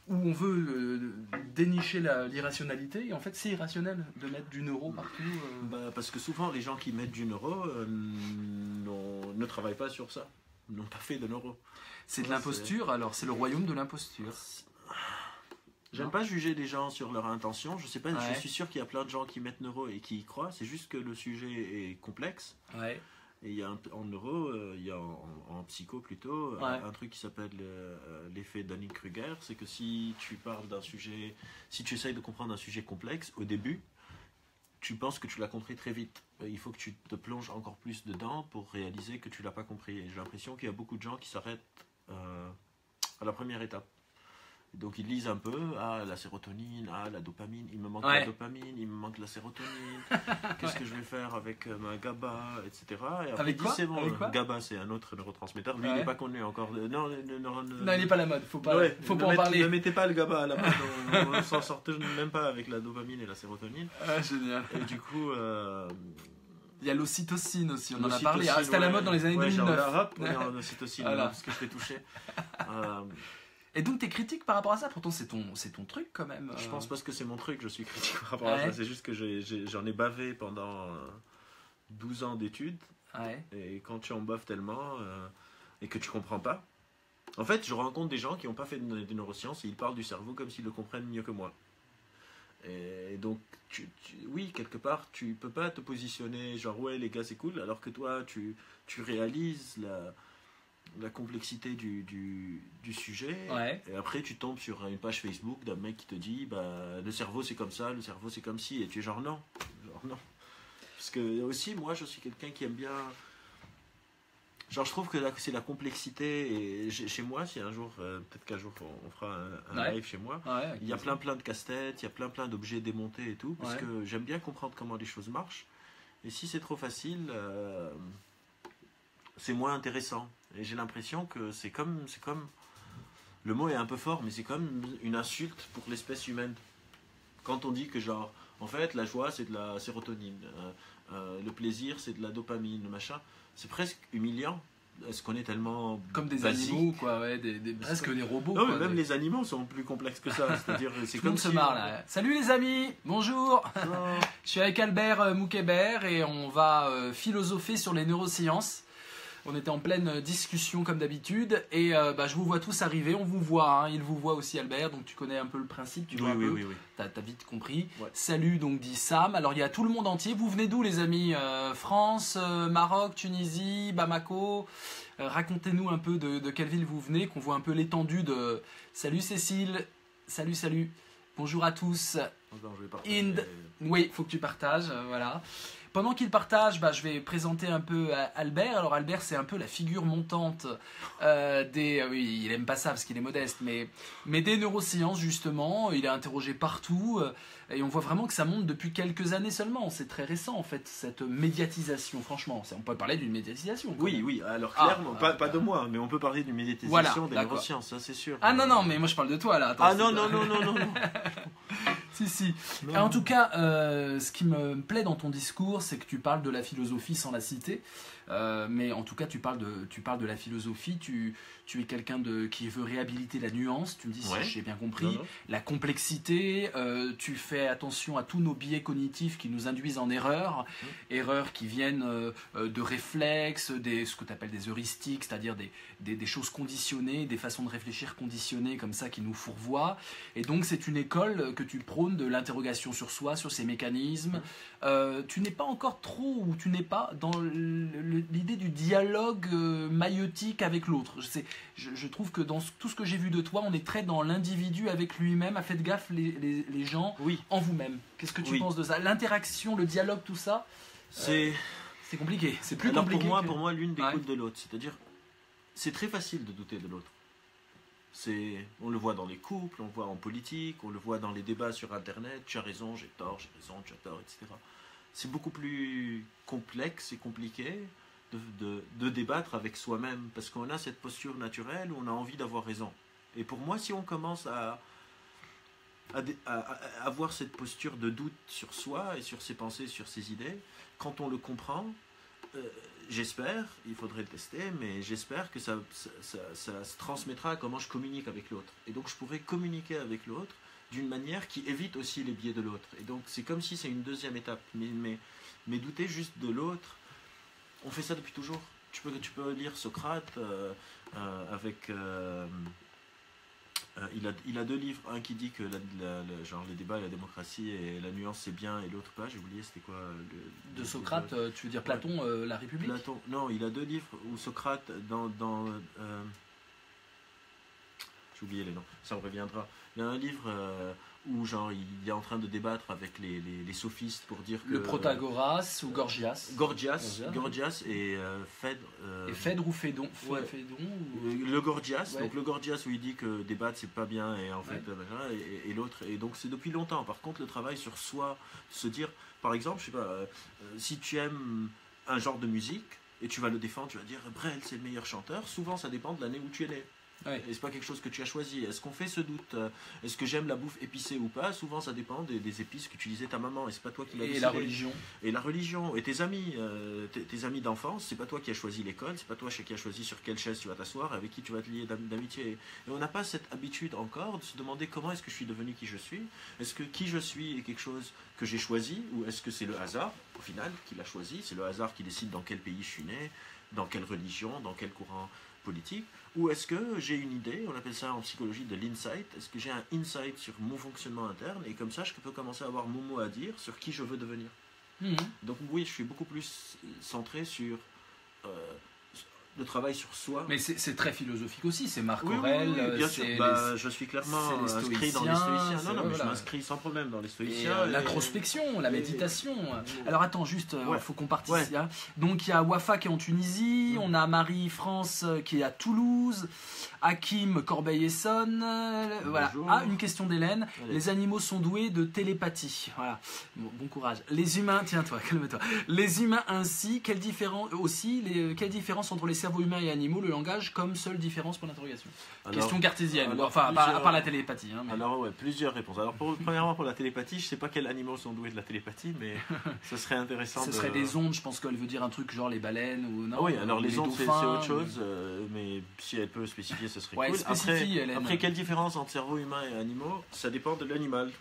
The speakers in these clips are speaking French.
où on veut dénicher l'irrationalité, et en fait c'est irrationnel de mettre du neuro partout. Parce que souvent les gens qui mettent du neuro ne travaillent pas sur ça, n'ont pas fait de neuro. C'est de l'imposture, alors c'est le royaume de l'imposture. J'aime pas juger les gens sur leur intention, je sais pas, Ouais. je suis sûr qu'il y a plein de gens qui mettent neuro et qui y croient, c'est juste que le sujet est complexe. Ouais. Et il y a en neuro, il y a en psycho plutôt, Ouais. un truc qui s'appelle l'effet Dunning-Kruger, c'est que si tu parles d'un sujet, si tu essayes de comprendre un sujet complexe, au début, tu penses que tu l'as compris très vite. Il faut que tu te plonges encore plus dedans pour réaliser que tu l'as pas compris. Et j'ai l'impression qu'il y a beaucoup de gens qui s'arrêtent à la première étape. Donc ils lisent un peu, la sérotonine, la dopamine, il me manque la dopamine, il me manque la sérotonine, qu'est-ce que je vais faire avec ma GABA, etc. Et après, Avec quoi? c'est bon, Avec quoi? GABA c'est un autre neurotransmetteur, lui il n'est pas connu encore. Non, Non, il n'est pas à la mode, faut pas en parler. Ne mettez pas le GABA à la mode, on ne s'en sort même pas avec la dopamine et la sérotonine. Ah, génial. Et du coup... il y a l'ocytocine aussi, on en a parlé. C'était à la mode dans les années 2009. Genre l'arabe, on est en ocytocine, Voilà. parce que je fais toucher. Et donc t'es critique par rapport à ça, pourtant c'est ton truc quand même. Je pense parce que c'est mon truc, je suis critique par rapport à ça. C'est juste que j'en ai bavé pendant 12 ans d'études. Ouais. Et quand tu en baves tellement et que tu comprends pas, en fait, je rencontre des gens qui n'ont pas fait de neurosciences et ils parlent du cerveau comme s'ils le comprennent mieux que moi. Et donc, oui, quelque part, tu peux pas te positionner genre ouais les gars c'est cool, alors que toi tu réalises la complexité du sujet, et après tu tombes sur une page Facebook d'un mec qui te dit le cerveau c'est comme ça, le cerveau c'est comme ci, et tu es genre non. Parce que aussi moi je suis quelqu'un qui aime bien, genre je trouve que c'est la complexité, et chez moi si un jour, peut-être qu'un jour on fera un live chez moi, il y a plein de casse-têtes, il y a plein d'objets démontés et tout, parce que j'aime bien comprendre comment les choses marchent, et si c'est trop facile, c'est moins intéressant. Et j'ai l'impression que c'est comme, le mot est un peu fort, mais c'est comme une insulte pour l'espèce humaine. Quand on dit que genre, en fait, la joie c'est de la sérotonine, le plaisir c'est de la dopamine, le machin, c'est presque humiliant. Est-ce qu'on est tellement comme des basique, animaux, quoi, presque des robots. Non, quoi, mais même les animaux sont plus complexes que ça. C'est-à-dire, c'est tout le monde se marre là. Salut les amis, bonjour. Je suis avec Albert Moukébert et on va philosopher sur les neurosciences. On était en pleine discussion comme d'habitude et je vous vois tous arriver, on vous voit, hein, il vous voit aussi Albert, donc tu connais un peu le principe, tu vois un peu, oui. T'as vite compris. Ouais. Salut, donc dit Sam. Alors il y a tout le monde entier, vous venez d'où les amis? France, Maroc, Tunisie, Bamako, racontez-nous un peu de quelle ville vous venez, qu'on voit un peu l'étendue de... Salut Cécile, salut, bonjour à tous. Attends, je vais partager. Inde, oui, faut que tu partages, voilà. Pendant qu'il partage, je vais présenter un peu Albert. Alors Albert, c'est un peu la figure montante oui, il aime pas ça parce qu'il est modeste, mais des neurosciences justement. Il est interrogé partout et on voit vraiment que ça monte depuis quelques années seulement. C'est très récent en fait, cette médiatisation. Franchement, on peut parler d'une médiatisation. Oui, alors clairement, pas de moi, mais on peut parler d'une médiatisation des neurosciences, ça c'est sûr. Ah non, mais moi je parle de toi là. Attends, non. Si. En tout cas, ce qui me plaît dans ton discours, c'est que tu parles de la philosophie sans la citer. Mais en tout cas, tu parles de la philosophie. Tu es quelqu'un qui veut réhabiliter la nuance. Tu me dis si j'ai bien compris. Non. La complexité. Tu fais attention à tous nos biais cognitifs qui nous induisent en erreur. Erreurs qui viennent de réflexes, ce que tu appelles des heuristiques, c'est-à-dire des choses conditionnées, des façons de réfléchir conditionnées comme ça qui nous fourvoient. Et donc, c'est une école que tu prônes de l'interrogation sur soi, sur ses mécanismes. Tu n'es pas encore trop, ou tu n'es pas dans l'idée du dialogue maïeutique avec l'autre. Je trouve que dans tout ce que j'ai vu de toi, on est très dans l'individu avec lui-même. Faites gaffe les gens en vous-même. Qu'est-ce que tu penses de ça? L'interaction, le dialogue, tout ça, c'est compliqué. C'est plus compliqué. Pour moi, l'une découle de l'autre. C'est-à-dire, c'est très facile de douter de l'autre. On le voit dans les couples, on le voit en politique, on le voit dans les débats sur Internet. Tu as raison, j'ai tort, tu as tort, etc. C'est beaucoup plus complexe et compliqué de débattre avec soi-même, parce qu'on a cette posture naturelle où on a envie d'avoir raison. Et pour moi, si on commence à avoir cette posture de doute sur soi et sur ses pensées, sur ses idées, quand on le comprend, j'espère, il faudrait le tester, mais j'espère que ça se transmettra à comment je communique avec l'autre. Et donc je pourrais communiquer avec l'autre d'une manière qui évite aussi les biais de l'autre. Et donc c'est comme si c'est une deuxième étape. Mais douter juste de l'autre, on fait ça depuis toujours. Tu peux lire Socrate avec... il a deux livres, un qui dit que genre les débats et la démocratie et la nuance c'est bien, et l'autre pas, j'ai oublié c'était quoi de Socrate, tu veux dire Platon, La République? Platon, non, il a deux livres où Socrate j'ai oublié les noms, ça me reviendra. Il y a un livre où genre il est en train de débattre avec les sophistes pour dire que... Le Protagoras ou Gorgias? Gorgias et Phèdre. Et Phèdre ou Phédon, ouais. Phédon Le Gorgias, ouais. donc le Gorgias où il dit que débattre c'est pas bien et en fait et l'autre, et donc c'est depuis longtemps. Par contre le travail sur soi, se dire par exemple, je sais pas, si tu aimes un genre de musique et tu vas le défendre, tu vas dire Brel c'est le meilleur chanteur, souvent ça dépend de l'année où tu es né. Ouais. Et c'est pas quelque chose que tu as choisi. Est-ce qu'on fait ce doute? Est-ce que j'aime la bouffe épicée ou pas? Souvent ça dépend des épices que tu disais ta maman, et c'est pas toi qui l'as décidé. Et la religion. Et la religion, et tes amis, tes amis d'enfance, c'est pas toi qui as choisi l'école, c'est pas toi qui as choisi sur quelle chaise tu vas t'asseoir, avec qui tu vas te lier d'amitié. Et on n'a pas cette habitude encore de se demander comment est-ce que je suis devenu qui je suis. Est-ce que qui je suis est quelque chose que j'ai choisi, ou est-ce que c'est le hasard au final qui l'a choisi? C'est le hasard qui décide dans quel pays je suis né, dans quelle religion, dans quel courant politique, ou est-ce que j'ai une idée, on appelle ça en psychologie de l'insight, est-ce que j'ai un insight sur mon fonctionnement interne, et comme ça je peux commencer à avoir mon mot à dire sur qui je veux devenir. Donc oui, je suis beaucoup plus centré sur le travail sur soi. Mais c'est très philosophique aussi, c'est Marc Aurèle. Oui, bien sûr. Je suis clairement inscrit dans les stoïciens. Non, mais voilà. Je m'inscris sans problème dans les stoïciens. L'introspection, la méditation. Alors attends, juste, il faut qu'on partisse. Ouais. Donc il y a Wafa qui est en Tunisie, on a Marie-France qui est à Toulouse, Hakim Corbeil-Essonne. Voilà. Ah, une question d'Hélène. Les animaux sont doués de télépathie. Voilà. Bon courage. Les humains, tiens-toi, calme-toi. Les humains ainsi, quelle différence entre les cerveaux humains et animaux, le langage comme seule différence pour l'interrogation? Question cartésienne, enfin, à part la télépathie. Hein, mais... Alors, ouais, plusieurs réponses. Alors, premièrement, pour la télépathie, je sais pas quels animaux sont doués de la télépathie, mais ce serait intéressant. Ce serait des ondes, je pense qu'elle veut dire un truc genre les baleines ou non. Ah oui, alors les ondes, c'est autre chose, mais si elle peut spécifier, ce serait cool. Après, quelle différence entre cerveau humain et animaux? Ça dépend de l'animal.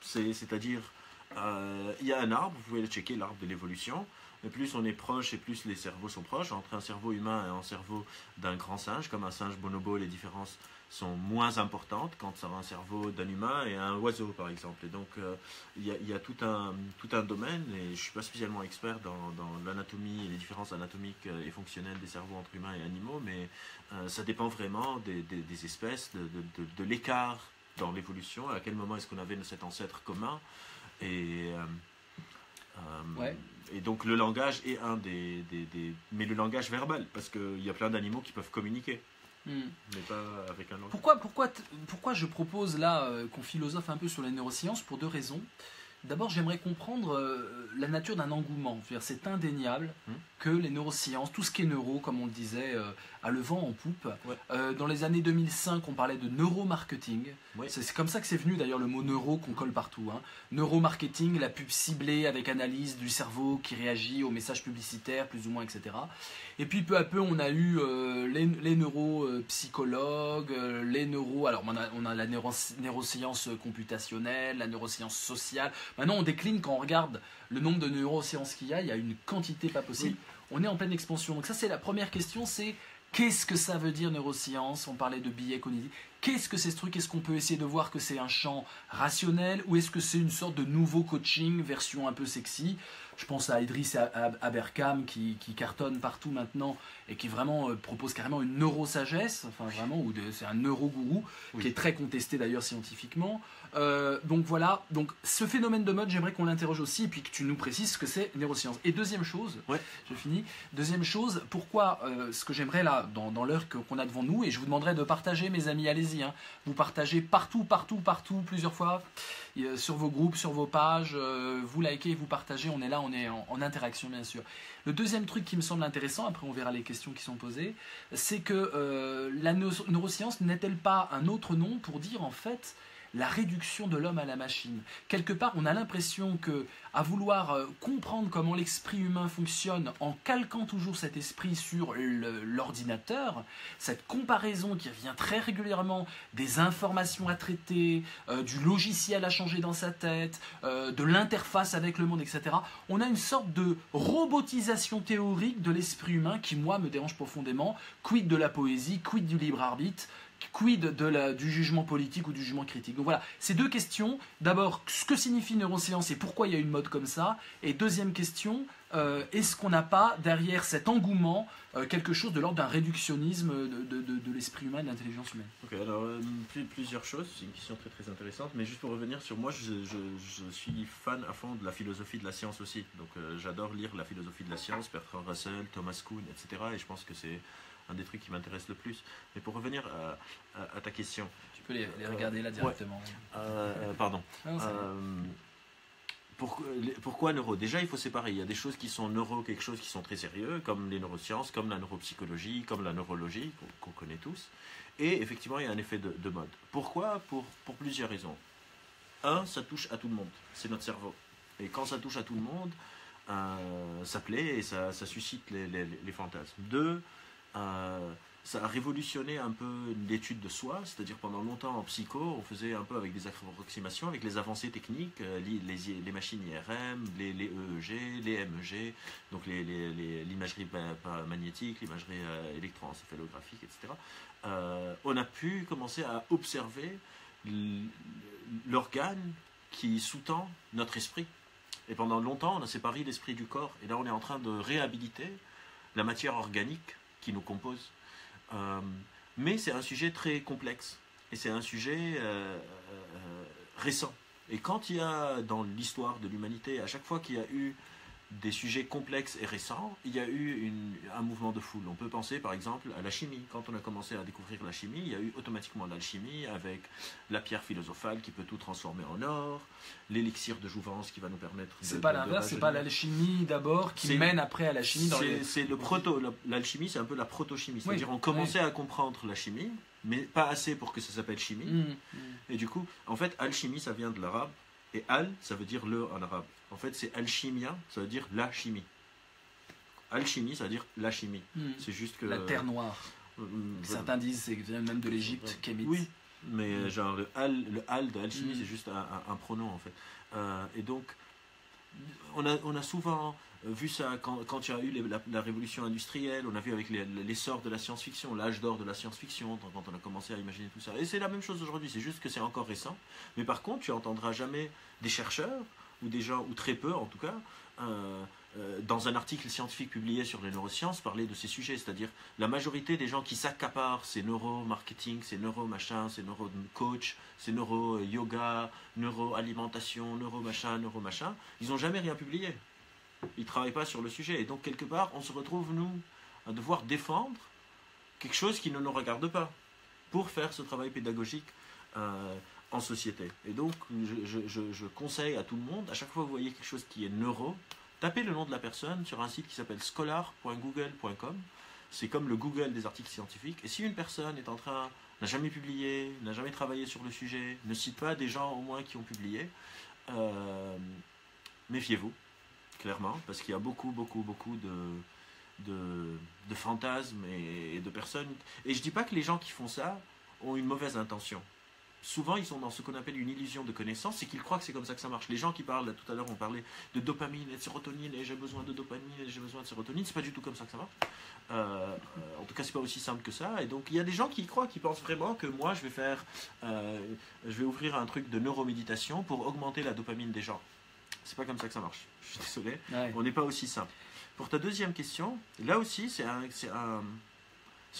C'est-à-dire, il y a un arbre, vous pouvez le checker, l'arbre de l'évolution. Mais plus on est proche et plus les cerveaux sont proches, entre un cerveau humain et un cerveau d'un grand singe, comme un singe bonobo, les différences sont moins importantes quand c'est un cerveau d'un humain et un oiseau par exemple. Et donc il y a tout un domaine, et je ne suis pas spécialement expert dans l'anatomie et les différences anatomiques et fonctionnelles des cerveaux entre humains et animaux, mais ça dépend vraiment des espèces, de l'écart dans l'évolution, à quel moment est-ce qu'on avait cet ancêtre commun. Et donc le langage est un mais le langage verbal, parce qu'il y a plein d'animaux qui peuvent communiquer, mais pas avec un langage. Pourquoi je propose là qu'on philosophe un peu sur les neurosciences? Pour deux raisons. D'abord, j'aimerais comprendre la nature d'un engouement. C'est indéniable que les neurosciences, tout ce qui est neuro, comme on le disait, a le vent en poupe. Ouais. Dans les années 2005, on parlait de neuromarketing. Ouais. C'est comme ça que c'est venu d'ailleurs le mot neuro qu'on colle partout. Neuromarketing, la pub ciblée avec analyse du cerveau qui réagit aux messages publicitaires, plus ou moins, etc. Et puis peu à peu, on a eu les neuropsychologues, les neuro... Alors on a la neuroscience computationnelle, la neuroscience sociale. Maintenant, on décline quand on regarde le nombre de neurosciences qu'il y a une quantité pas possible. Oui. On est en pleine expansion. Donc ça, c'est la première question, c'est qu'est-ce que ça veut dire neurosciences? On parlait de biais cognitifs. Qu'est-ce que c'est ce truc? Est-ce qu'on peut essayer de voir que c'est un champ rationnel, ou est-ce que c'est une sorte de nouveau coaching, version un peu sexy? Je pense à Idriss Aberkam qui cartonne partout maintenant et qui vraiment propose carrément une neurosagesse, enfin vraiment, c'est un neurogourou qui est très contesté d'ailleurs scientifiquement. Donc voilà, donc ce phénomène de mode, j'aimerais qu'on l'interroge aussi et puis que tu nous précises ce que c'est neurosciences. Et deuxième chose, je finis. Deuxième chose, pourquoi ce que j'aimerais là dans l'heure qu'on a devant nous, et je vous demanderai de partager, mes amis, allez-y. Vous partagez partout, plusieurs fois, sur vos groupes, sur vos pages, vous likez, vous partagez, on est là, on est en interaction bien sûr. Le deuxième truc qui me semble intéressant, après on verra les questions qui sont posées, c'est que la neuroscience n'est-elle pas un autre nom pour dire en fait la réduction de l'homme à la machine. Quelque part, on a l'impression que, à vouloir comprendre comment l'esprit humain fonctionne en calquant toujours cet esprit sur l'ordinateur, cette comparaison qui revient très régulièrement des informations à traiter, du logiciel à changer dans sa tête, de l'interface avec le monde, etc. On a une sorte de robotisation théorique de l'esprit humain qui, moi, me dérange profondément. Quid de la poésie, quid du libre arbitre, quid du jugement politique ou du jugement critique. Donc voilà, ces deux questions. D'abord, ce que signifie neuroscience et pourquoi il y a une mode comme ça. Et deuxième question, est-ce qu'on n'a pas derrière cet engouement quelque chose de l'ordre d'un réductionnisme de l'esprit humain, de l'intelligence humaine? Ok, alors plusieurs choses, c'est une question très très intéressante, mais juste pour revenir sur moi, je suis fan à fond de la philosophie de la science aussi. Donc j'adore lire la philosophie de la science, Bertrand Russell, Thomas Kuhn, etc. Et je pense que c'est un des trucs qui m'intéresse le plus. Mais pour revenir à ta question. Tu peux les regarder là directement. Pardon. Non, pourquoi neuro? Déjà, il faut séparer. Il y a des choses qui sont quelque chose qui sont très sérieux, comme les neurosciences, comme la neuropsychologie, comme la neurologie, qu'on connaît tous. Et effectivement, il y a un effet de mode. Pourquoi? Pour plusieurs raisons. Un, ça touche à tout le monde. C'est notre cerveau. Et quand ça touche à tout le monde, ça plaît et ça suscite les fantasmes. Deux, ça a révolutionné un peu l'étude de soi, c'est-à-dire pendant longtemps en psycho, on faisait un peu avec des approximations, avec les avancées techniques, les machines IRM, les EEG, les MEG, donc l'imagerie magnétique, l'imagerie électroencéphalographique, etc. On a pu commencer à observer l'organe qui sous-tend notre esprit. Et pendant longtemps, on a séparé l'esprit du corps. Et là, on est en train de réhabiliter la matière organique qui nous compose. Mais c'est un sujet très complexe et c'est un sujet récent. Et quand il y a dans l'histoire de l'humanité, à chaque fois qu'il y a eu des sujets complexes et récents, il y a eu un mouvement de foule. On peut penser par exemple à la chimie. Quand on a commencé à découvrir la chimie, il y a eu automatiquement l'alchimie avec la pierre philosophale qui peut tout transformer en or, l'élixir de jouvence qui va nous permettre c'est pas l'inverse, c'est pas l'alchimie d'abord qui mène après à la chimie. C'est l'alchimie, c'est un peu la proto-chimie. C'est-à-dire on commençait à comprendre la chimie, mais pas assez pour que ça s'appelle chimie. Et du coup, en fait, alchimie, ça vient de l'arabe. Et al, ça veut dire le en arabe. En fait, c'est alchimia, ça veut dire la chimie. Alchimie, ça veut dire la chimie. C'est juste que... La terre noire. Certains disent que ça vient même de l'Égypte, kémite. Oui, mais genre le al de alchimie, c'est juste un pronom en fait. Et donc, on a souvent vu ça quand il y a eu la révolution industrielle, on a vu avec l'essor de la science-fiction, l'âge d'or de la science-fiction, quand on a commencé à imaginer tout ça. Et c'est la même chose aujourd'hui, c'est juste que c'est encore récent. Mais par contre, tu n'entendras jamais des chercheurs, ou des gens, ou très peu en tout cas, dans un article scientifique publié sur les neurosciences, parler de ces sujets. C'est-à-dire, la majorité des gens qui s'accaparent ces neuromarketing, ces neuro-machins, ces neuro-coach, ces neuro-yoga, neuro-alimentation, neuro-machin, ils n'ont jamais rien publié. Ils ne travaillent pas sur le sujet. Et donc, quelque part, on se retrouve, nous, à devoir défendre quelque chose qui ne nous regarde pas pour faire ce travail pédagogique en société. Et donc, je conseille à tout le monde, à chaque fois que vous voyez quelque chose qui est neuro, tapez le nom de la personne sur un site qui s'appelle scholar.google.com. C'est comme le Google des articles scientifiques. Et si une personne n'a jamais publié, n'a jamais travaillé sur le sujet, ne cite pas des gens au moins qui ont publié, méfiez-vous. Clairement, parce qu'il y a beaucoup de fantasmes et de personnes. Et je dis pas que les gens qui font ça ont une mauvaise intention. Souvent, ils sont dans ce qu'on appelle une illusion de connaissance, c'est qu'ils croient que c'est comme ça que ça marche. Les gens qui parlent, tout à l'heure, on parlait de dopamine et de sérotonine, et j'ai besoin de dopamine et j'ai besoin de sérotonine, c'est pas du tout comme ça que ça marche. En tout cas, c'est pas aussi simple que ça. Et donc, il y a des gens qui y croient, qui pensent vraiment que moi, je vais ouvrir un truc de neuroméditation pour augmenter la dopamine des gens. C'est pas comme ça que ça marche. Je suis désolé. Ouais. On n'est pas aussi simple. Pour ta deuxième question, là aussi, c'est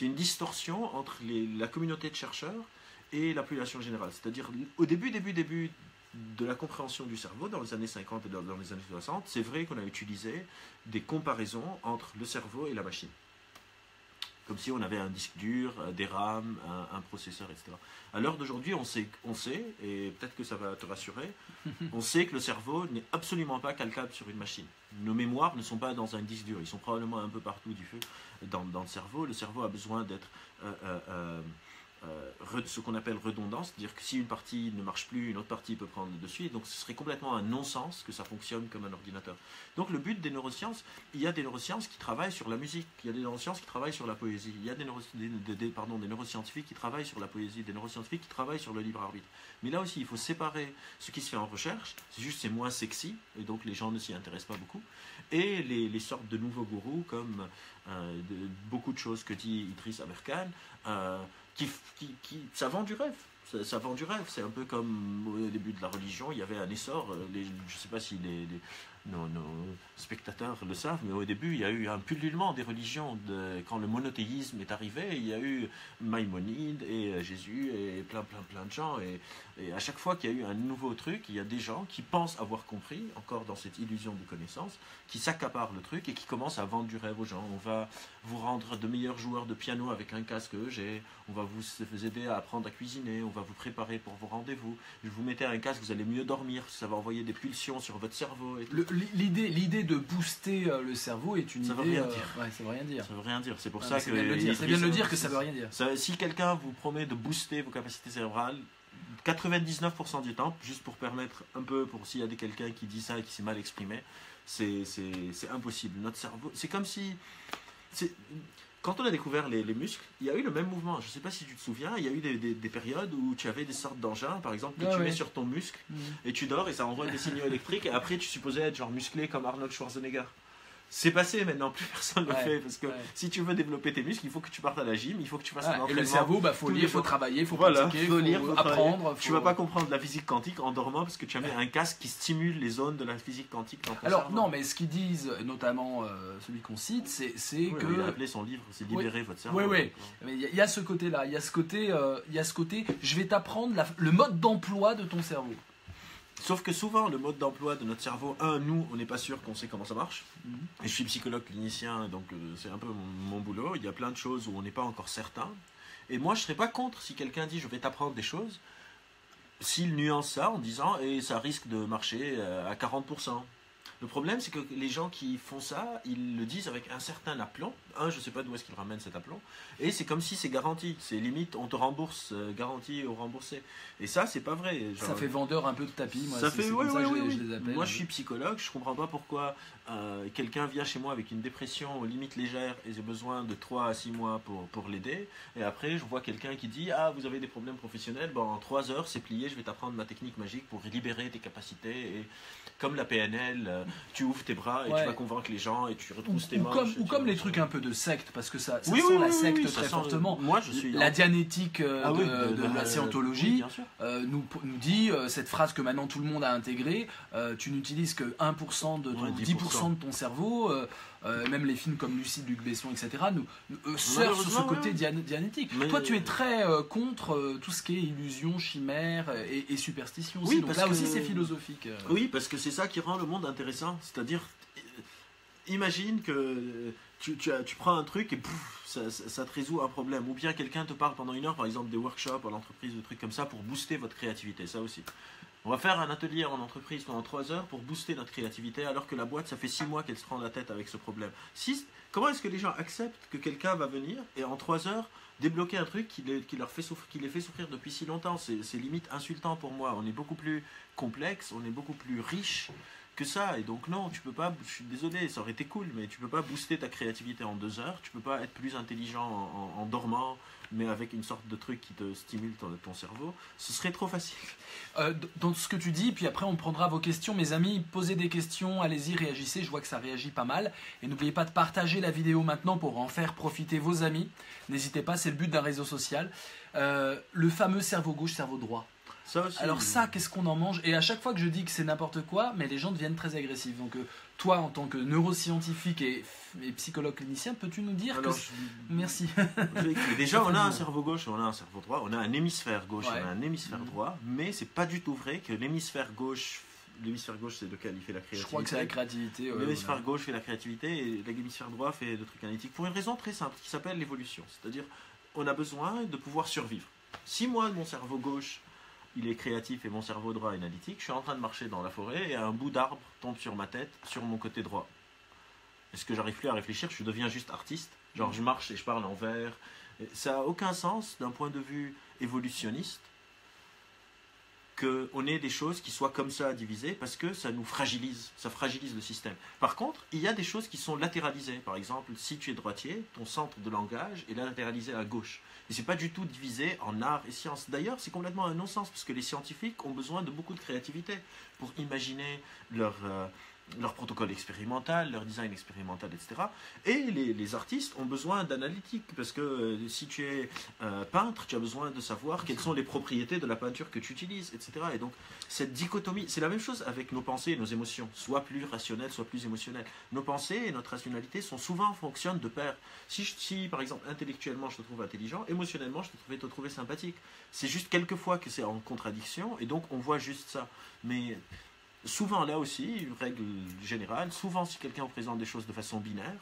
une distorsion entre la communauté de chercheurs et la population générale. C'est-à-dire, au début de la compréhension du cerveau, dans les années 50 et dans les années 60, c'est vrai qu'on a utilisé des comparaisons entre le cerveau et la machine. Comme si on avait un disque dur, des RAM, un processeur, etc. À l'heure d'aujourd'hui, on sait, et peut-être que ça va te rassurer, on sait que le cerveau n'est absolument pas calcable sur une machine. Nos mémoires ne sont pas dans un disque dur, ils sont probablement un peu partout dans le cerveau. Le cerveau a besoin d'être ce qu'on appelle redondance, c'est-à-dire que si une partie ne marche plus, une autre partie peut prendre le dessus, et donc ce serait complètement un non-sens que ça fonctionne comme un ordinateur. Donc le but des neurosciences, il y a des neurosciences qui travaillent sur la musique, il y a des neurosciences qui travaillent sur la poésie, il y a des neuroscientifiques qui travaillent sur la poésie, des neuroscientifiques qui travaillent sur le libre arbitre. Mais là aussi, il faut séparer ce qui se fait en recherche, c'est moins sexy, et donc les gens ne s'y intéressent pas beaucoup, et les sortes de nouveaux gourous, comme beaucoup de choses que dit Idriss Aberkan, ça vend du rêve. Ça vend du rêve. C'est un peu comme au début de la religion, il y avait un essor. Je ne sais pas si nos spectateurs le savent, mais au début, il y a eu un pullulement des religions. Quand le monothéisme est arrivé, il y a eu Maïmonide et Jésus et plein de gens. Et à chaque fois qu'il y a eu un nouveau truc, il y a des gens qui pensent avoir compris, encore dans cette illusion de connaissance, qui s'accaparent le truc et qui commencent à vendre du rêve aux gens. On va vous rendre de meilleurs joueurs de piano avec un casque EEG, on va vous aider à apprendre à cuisiner, on va vous préparer pour vos rendez-vous. Je vous mettez un casque, vous allez mieux dormir, ça va envoyer des pulsions sur votre cerveau. L'idée de booster le cerveau est une idée... Ça veut rien dire. Ouais, ça veut rien dire. Ça veut rien dire. C'est pour ça que... C'est bien de le dire que ça veut rien dire. Si quelqu'un vous promet de booster vos capacités cérébrales, 99% du temps, juste pour permettre un peu, pour s'il y a quelqu'un qui dit ça et qui s'est mal exprimé, c'est impossible. Notre cerveau, c'est comme si... Quand on a découvert les muscles, il y a eu le même mouvement. Je ne sais pas si tu te souviens, il y a eu des périodes où tu avais des sortes d'engins, par exemple, que tu mets sur ton muscle, et tu dors et ça envoie des signaux électriques, et après tu supposais être genre musclé comme Arnold Schwarzenegger. C'est passé maintenant, plus personne ne le fait, parce que si tu veux développer tes muscles, il faut que tu partes à la gym, il faut que tu fasses un entraînement. Et le cerveau, faut lire, il faut travailler, il faut pratiquer, il faut lire, apprendre. Tu ne vas pas comprendre la physique quantique en dormant, parce que tu as mis un casque qui stimule les zones de la physique quantique dans ton cerveau. Alors non, mais ce qu'ils disent, notamment celui qu'on cite, c'est que... Il a appelé son livre, c'est Libérer votre cerveau. Oui. Mais il y a ce côté-là, il y a ce côté, je vais t'apprendre le mode d'emploi de ton cerveau. Sauf que souvent, le mode d'emploi de notre cerveau, nous, on n'est pas sûr qu'on sait comment ça marche. Et je suis psychologue clinicien, donc c'est un peu mon boulot. Il y a plein de choses où on n'est pas encore certain. Et moi, je ne serais pas contre si quelqu'un dit « je vais t'apprendre des choses », s'il nuance ça en disant « et ça risque de marcher à 40%. » Le problème, c'est que les gens qui font ça, ils le disent avec un certain aplomb. Je ne sais pas d'où est-ce qu'ils ramènent cet aplomb. Et c'est comme si c'est garanti. C'est limite, on te rembourse, garanti ou remboursé. Et ça, c'est pas vrai. Genre, ça fait vendeur un peu de tapis. Moi, ça fait, oui. Je les appelle. Moi, je suis psychologue. Je comprends pas pourquoi quelqu'un vient chez moi avec une dépression limite légère et j'ai besoin de 3 à 6 mois pour l'aider. Et après, je vois quelqu'un qui dit « Ah, vous avez des problèmes professionnels. En 3 heures, c'est plié. Je vais t'apprendre ma technique magique pour libérer tes capacités. » Et comme la PNL, tu ouvres tes bras et tu vas convaincre les gens et tu retrousses tes manches. Ou comme les trucs un peu de secte, parce que ça sent la secte très fortement. Moi, je suis la dianétique de la scientologie nous dit cette phrase que maintenant tout le monde a intégrée, tu n'utilises que 1% de ton 10% de ton cerveau. Même les films comme Lucide, Luc Besson, etc. surfent sur ce côté dianétique. Toi, tu es très contre tout ce qui est illusion, chimère et superstition aussi. Donc là aussi, c'est philosophique. Oui, parce que c'est ça qui rend le monde intéressant. C'est-à-dire, imagine que tu prends un truc et ça te résout un problème. Ou bien quelqu'un te parle pendant 1 heure, par exemple des workshops à l'entreprise, des trucs comme ça, pour booster votre créativité. Ça aussi. On va faire un atelier en entreprise pendant 3 heures pour booster notre créativité, alors que la boîte, ça fait 6 mois qu'elle se prend la tête avec ce problème. Comment est-ce que les gens acceptent que quelqu'un va venir et en 3 heures débloquer un truc qui les fait souffrir depuis si longtemps? C'est limite insultant pour moi. On est beaucoup plus complexe, on est beaucoup plus riche que ça. Et donc non, tu peux pas, je suis désolé, ça aurait été cool, mais tu peux pas booster ta créativité en 2 heures, tu peux pas être plus intelligent en dormant, mais avec une sorte de truc qui te stimule ton cerveau. Ce serait trop facile. Dans ce que tu dis, puis après on prendra vos questions, mes amis, posez des questions, allez-y, réagissez, je vois que ça réagit pas mal. Et n'oubliez pas de partager la vidéo maintenant pour en faire profiter vos amis. N'hésitez pas, c'est le but d'un réseau social. Le fameux cerveau gauche, cerveau droit. Ça aussi, alors ça, qu'est-ce qu'on en mange? Et à chaque fois que je dis que c'est n'importe quoi, mais les gens deviennent très agressifs. Donc toi, en tant que neuroscientifique et psychologue clinicien, peux-tu nous dire Merci. Déjà, on a un cerveau gauche, on a un cerveau droit, on a un hémisphère gauche, on a un hémisphère droit, mais c'est pas du tout vrai que l'hémisphère gauche, c'est lequel il fait la créativité. Je crois que c'est la créativité. L'hémisphère gauche fait la créativité et l'hémisphère droit fait le truc analytique. Pour une raison très simple qui s'appelle l'évolution. C'est-à-dire, on a besoin de pouvoir survivre. Si moi, mon cerveau gauche, il est créatif et mon cerveau droit est analytique, je suis en train de marcher dans la forêt et un bout d'arbre tombe sur ma tête, sur mon côté droit. Est-ce que j'arrive plus à réfléchir? Je deviens juste artiste. Genre, je marche et je parle en vers Ça n'a aucun sens d'un point de vue évolutionniste qu'on ait des choses qui soient comme ça divisées parce que ça nous fragilise, ça fragilise le système. Par contre, il y a des choses qui sont latéralisées. Par exemple, si tu es droitier, ton centre de langage est latéralisé à gauche. Et c'est pas du tout divisé en art et sciences. D'ailleurs, c'est complètement un non-sens parce que les scientifiques ont besoin de beaucoup de créativité pour imaginer leur protocole expérimental, leur design expérimental, etc. Et les artistes ont besoin d'analytique, parce que si tu es peintre, tu as besoin de savoir quelles sont les propriétés de la peinture que tu utilises, etc. Et donc, cette dichotomie, c'est la même chose avec nos pensées et nos émotions, soit plus rationnelles, soit plus émotionnelles. Nos pensées et notre rationalité fonctionnent de pair. Si, par exemple, intellectuellement, je te trouve intelligent, émotionnellement, je te trouver sympathique. C'est juste quelquefois que c'est en contradiction, et donc on voit juste ça. Mais souvent, là aussi, une règle générale, souvent si quelqu'un présente des choses de façon binaire,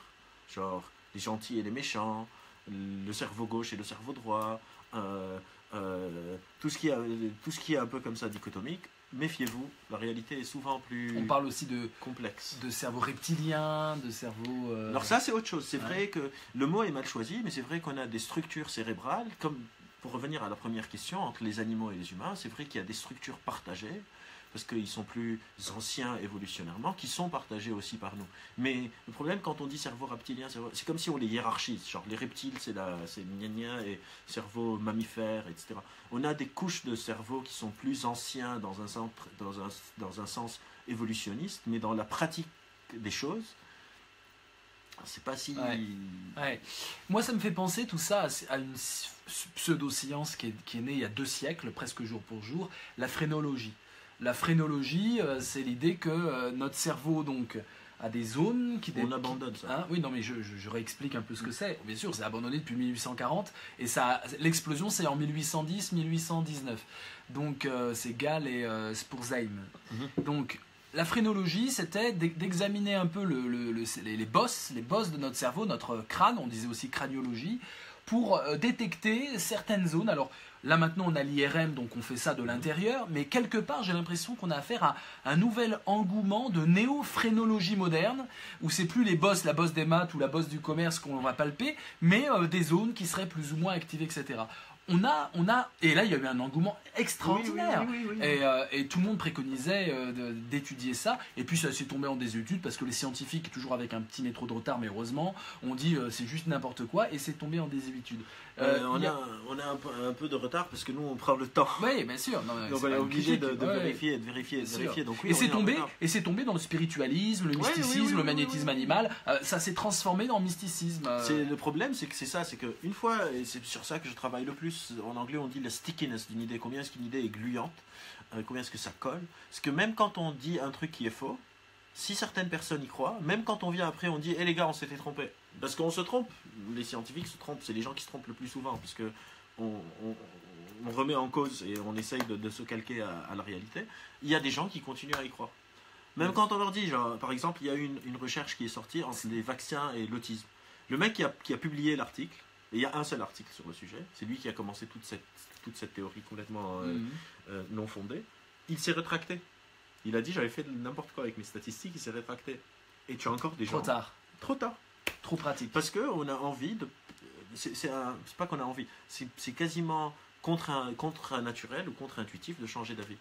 genre les gentils et les méchants, le cerveau gauche et le cerveau droit, tout ce qui est un peu comme ça dichotomique, méfiez-vous, la réalité est souvent plus On parle aussi de complexe. De cerveau reptilien, de cerveau... Alors ça, c'est autre chose. C'est vrai que le mot est mal choisi, mais c'est vrai qu'on a des structures cérébrales, comme pour revenir à la première question, entre les animaux et les humains, c'est vrai qu'il y a des structures partagées, parce qu'ils sont plus anciens évolutionnairement, qui sont partagés aussi par nous. Mais le problème, quand on dit cerveau reptilien, c'est comme si on les hiérarchise. Genre, les reptiles, c'est gna gna, et cerveau mammifère, etc. On a des couches de cerveau qui sont plus anciens dans un sens évolutionniste, mais dans la pratique des choses, c'est pas si... Ouais. Moi, ça me fait penser tout ça à une pseudo-science qui est née il y a 2 siècles, presque jour pour jour, la phrénologie. La phrénologie, c'est l'idée que notre cerveau donc a des zones qui... On abandonne ça. Hein, oui, non, mais je réexplique un peu ce que c'est. Bien sûr, c'est abandonné depuis 1840 et l'explosion, c'est en 1810-1819. Donc, c'est Gall et Spurzheim. Donc, la phrénologie, c'était d'examiner un peu les bosses de notre cerveau, notre crâne, on disait aussi craniologie, pour détecter certaines zones. Alors, là maintenant on a l'IRM, donc on fait ça de l'intérieur, mais quelque part j'ai l'impression qu'on a affaire à un nouvel engouement de néophrénologie moderne, où c'est plus la bosse des maths ou la bosse du commerce qu'on va palper, mais des zones qui seraient plus ou moins activées, etc. Et là il y a eu un engouement extraordinaire, oui. Et tout le monde préconisait d'étudier ça, et puis ça s'est tombé en désuétude parce que les scientifiques, toujours avec un petit métro de retard mais heureusement, ont dit c'est juste n'importe quoi et c'est tombé en désuétude. On a un peu de retard parce que nous on prend le temps. Oui, bien sûr. Non, donc on est obligé de vérifier, de vérifier. Donc, oui, et c'est tombé dans le spiritualisme, le mysticisme, le magnétisme animal. Ça s'est transformé dans le mysticisme. Le problème, c'est que c'est ça, c'est qu'une fois, et c'est sur ça que je travaille le plus, en anglais on dit la stickiness d'une idée, combien est-ce qu'une idée est gluante, combien est-ce que ça colle. Parce que même quand on dit un truc qui est faux, si certaines personnes y croient, même quand on vient après, on dit, les gars, on s'était trompé. Parce qu'on se trompe, les scientifiques se trompent, c'est les gens qui se trompent le plus souvent, parce que on remet en cause et on essaye de se calquer à la réalité. Il y a des gens qui continuent à y croire. Même quand on leur dit, genre, par exemple, il y a une recherche qui est sortie entre les vaccins et l'autisme. Le mec qui a publié l'article, et il y a un seul article sur le sujet, c'est lui qui a commencé toute cette théorie complètement non fondée, il s'est rétracté. Il a dit, j'avais fait n'importe quoi avec mes statistiques, il s'est rétracté. Et tu as encore des gens... Trop tard. Trop pratique. Parce qu'on a envie de... C'est pas qu'on a envie, c'est quasiment contre-naturel ou contre-intuitif de changer d'avis.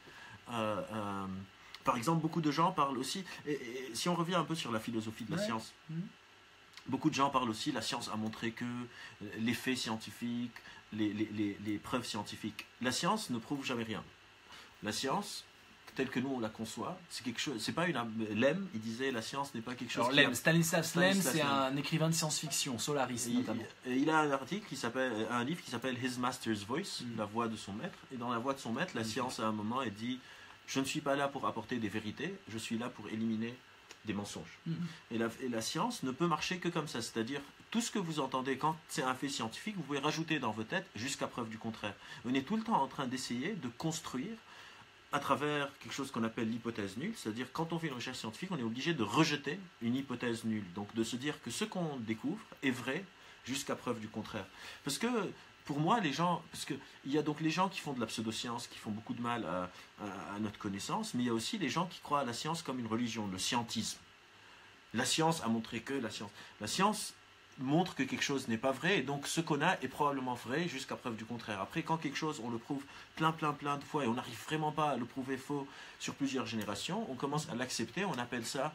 Par exemple, beaucoup de gens parlent aussi... Et si on revient un peu sur la philosophie de la science... Beaucoup de gens parlent aussi, la science a montré que les faits scientifiques, les preuves scientifiques. La science ne prouve jamais rien. La science, telle que nous on la conçoit, c'est quelque chose. C'est pas une. Lem, il disait, la science n'est pas quelque chose. Alors Stanislas Lem, c'est un écrivain de science-fiction, Solaris notamment. Il a un livre qui s'appelle His Master's Voice, la voix de son maître. Et dans la voix de son maître, la science à un moment, elle dit, je ne suis pas là pour apporter des vérités, je suis là pour éliminer des mensonges. Et la science ne peut marcher que comme ça, c'est-à-dire tout ce que vous entendez quand c'est un fait scientifique, vous pouvez rajouter dans vos têtes jusqu'à preuve du contraire. On est tout le temps en train d'essayer de construire à travers quelque chose qu'on appelle l'hypothèse nulle, c'est-à-dire quand on fait une recherche scientifique, on est obligé de rejeter une hypothèse nulle, donc de se dire que ce qu'on découvre est vrai jusqu'à preuve du contraire. Parce que pour moi, parce qu'il y a donc les gens qui font de la pseudoscience, qui font beaucoup de mal à notre connaissance, mais il y a aussi les gens qui croient à la science comme une religion, le scientisme. La science a montré que la science montre que quelque chose n'est pas vrai, et donc ce qu'on a est probablement vrai jusqu'à preuve du contraire. Après, quand quelque chose, on le prouve plein de fois, et on n'arrive vraiment pas à le prouver faux sur plusieurs générations, on commence à l'accepter, on appelle ça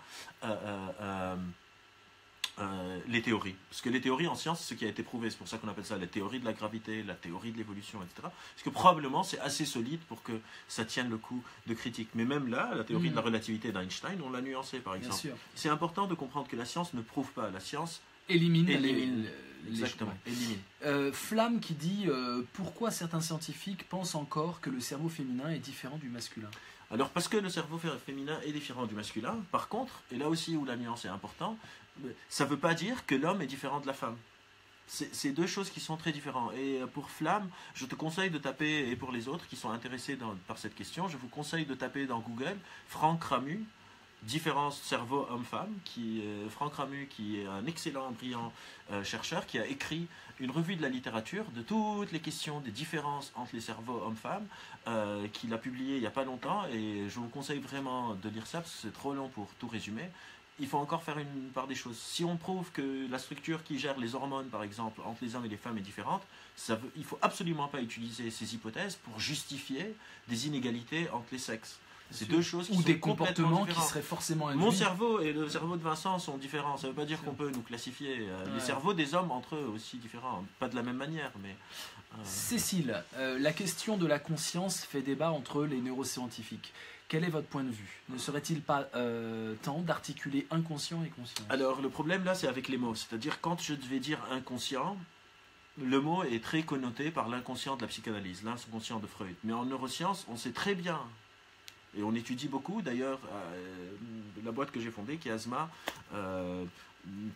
les théories. Parce que les théories en science, c'est ce qui a été prouvé, c'est pour ça qu'on appelle ça la théorie de la gravité, la théorie de l'évolution, etc. Parce que probablement c'est assez solide pour que ça tienne le coup de critique. Mais même là, la théorie de la relativité d'Einstein, on l'a nuancée par exemple. C'est important de comprendre que la science ne prouve pas, la science élimine. Exactement, élimine. Flamme qui dit pourquoi certains scientifiques pensent encore que le cerveau féminin est différent du masculin. Alors parce que le cerveau féminin est différent du masculin, par contre, et là aussi où la nuance est importante, ça ne veut pas dire que l'homme est différent de la femme. C'est deux choses qui sont très différentes. Et pour Flamme, je te conseille de taper, et pour les autres qui sont intéressés par cette question, je vous conseille de taper dans Google Franck Ramu, différence cerveau homme-femme. Franck Ramu, qui est un excellent, brillant chercheur, qui a écrit une revue de la littérature de toutes les questions des différences entre les cerveaux hommes-femmes, qu'il a publié il n'y a pas longtemps, et je vous conseille vraiment de lire ça, parce que c'est trop long pour tout résumer. Il faut encore faire une part des choses. Si on prouve que la structure qui gère les hormones, par exemple, entre les hommes et les femmes est différente, il ne faut absolument pas utiliser ces hypothèses pour justifier des inégalités entre les sexes. C'est deux choses qui ou sont des comportements qui seraient forcément induits. Mon cerveau et le cerveau de Vincent sont différents. Ça ne veut pas dire qu'on peut nous classifier. Les cerveaux des hommes entre eux aussi différents. Pas de la même manière, mais... Cécile, la question de la conscience fait débat entre les neuroscientifiques. Quel est votre point de vue? Ne serait-il pas temps d'articuler inconscient et conscient? Alors, le problème là, c'est avec les mots. C'est-à-dire, quand je devais dire inconscient, le mot est très connoté par l'inconscient de la psychanalyse, l'inconscient de Freud. Mais en neurosciences, on sait très bien, et on étudie beaucoup, d'ailleurs, la boîte que j'ai fondée, qui est Asma,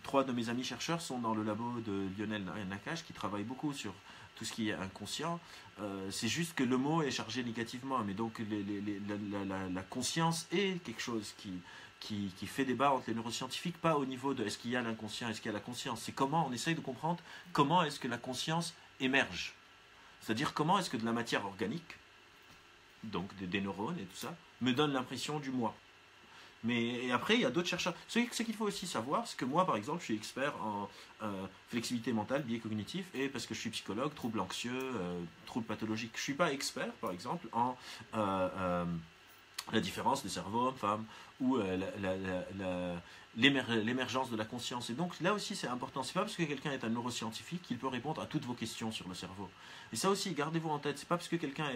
3 de mes amis chercheurs sont dans le labo de Lionel Nakache, qui travaille beaucoup sur tout ce qui est inconscient. C'est juste que le mot est chargé négativement, mais donc la conscience est quelque chose qui fait débat entre les neuroscientifiques, pas au niveau de est-ce qu'il y a l'inconscient, est-ce qu'il y a la conscience. C'est comment on essaye de comprendre comment est-ce que la conscience émerge. C'est-à-dire comment est-ce que de la matière organique, donc des neurones et tout ça, me donne l'impression du moi. Mais après, il y a d'autres chercheurs. Ce qu'il faut aussi savoir, c'est que moi, par exemple, je suis expert en flexibilité mentale, biais cognitif, et parce que je suis psychologue, troubles anxieux, troubles pathologiques. Je ne suis pas expert, par exemple, en la différence des cerveaux hommes-femmes, ou l'émergence de la conscience. Et donc, là aussi, c'est important. Ce n'est pas parce que quelqu'un est un neuroscientifique qu'il peut répondre à toutes vos questions sur le cerveau. Et ça aussi, gardez-vous en tête. Ce n'est pas parce que quelqu'un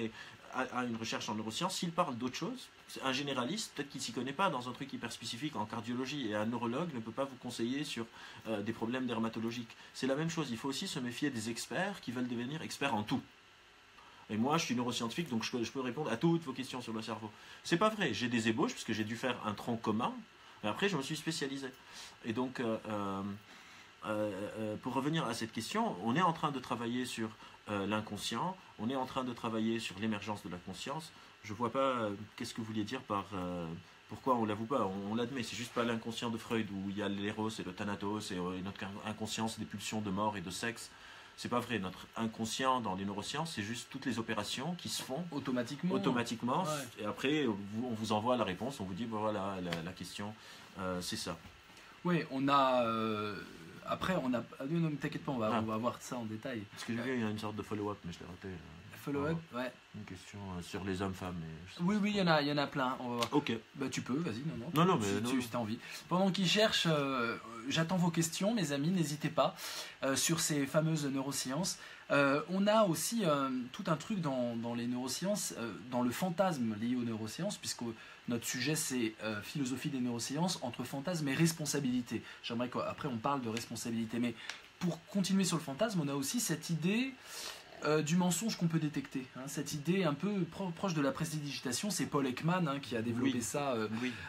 a une recherche en neurosciences, s'il parle d'autre chose, un généraliste, peut-être qu'il ne s'y connaît pas dans un truc hyper spécifique en cardiologie, et un neurologue ne peut pas vous conseiller sur des problèmes dermatologiques. C'est la même chose, il faut aussi se méfier des experts qui veulent devenir experts en tout. Et moi, je suis neuroscientifique, donc je peux répondre à toutes vos questions sur le cerveau. C'est pas vrai, j'ai des ébauches, parce que j'ai dû faire un tronc commun, et après je me suis spécialisé. Et donc, pour revenir à cette question, on est en train de travailler sur l'inconscient, on est en train de travailler sur l'émergence de la conscience. Je vois pas qu'est-ce que vous vouliez dire par pourquoi on l'avoue pas. On l'admet, c'est juste pas l'inconscient de Freud où il y a l'éros et le thanatos et notre inconscience des pulsions de mort et de sexe. C'est pas vrai. Notre inconscient dans les neurosciences, c'est juste toutes les opérations qui se font automatiquement. Ouais. Et après, on vous envoie la réponse, on vous dit voilà la question, c'est ça. Oui, on a. Après, on a. Non, ne t'inquiète pas, on va voir ça en détail. Parce que j'ai vu, il y a une sorte de follow-up, mais je l'ai raté. Follow-up, ouais. Une question sur les hommes-femmes. Oui, il y en a plein. On va voir. Ok. Bah, tu peux, vas-y, non, si tu as envie. Pendant qu'ils cherchent, j'attends vos questions, mes amis, n'hésitez pas, sur ces fameuses neurosciences. On a aussi tout un truc dans les neurosciences, dans le fantasme lié aux neurosciences, puisque notre sujet c'est philosophie des neurosciences, entre fantasme et responsabilité. J'aimerais qu'après on parle de responsabilité, mais pour continuer sur le fantasme, on a aussi cette idée du mensonge qu'on peut détecter. Cette idée un peu proche de la prestidigitation, c'est Paul Ekman qui a développé ça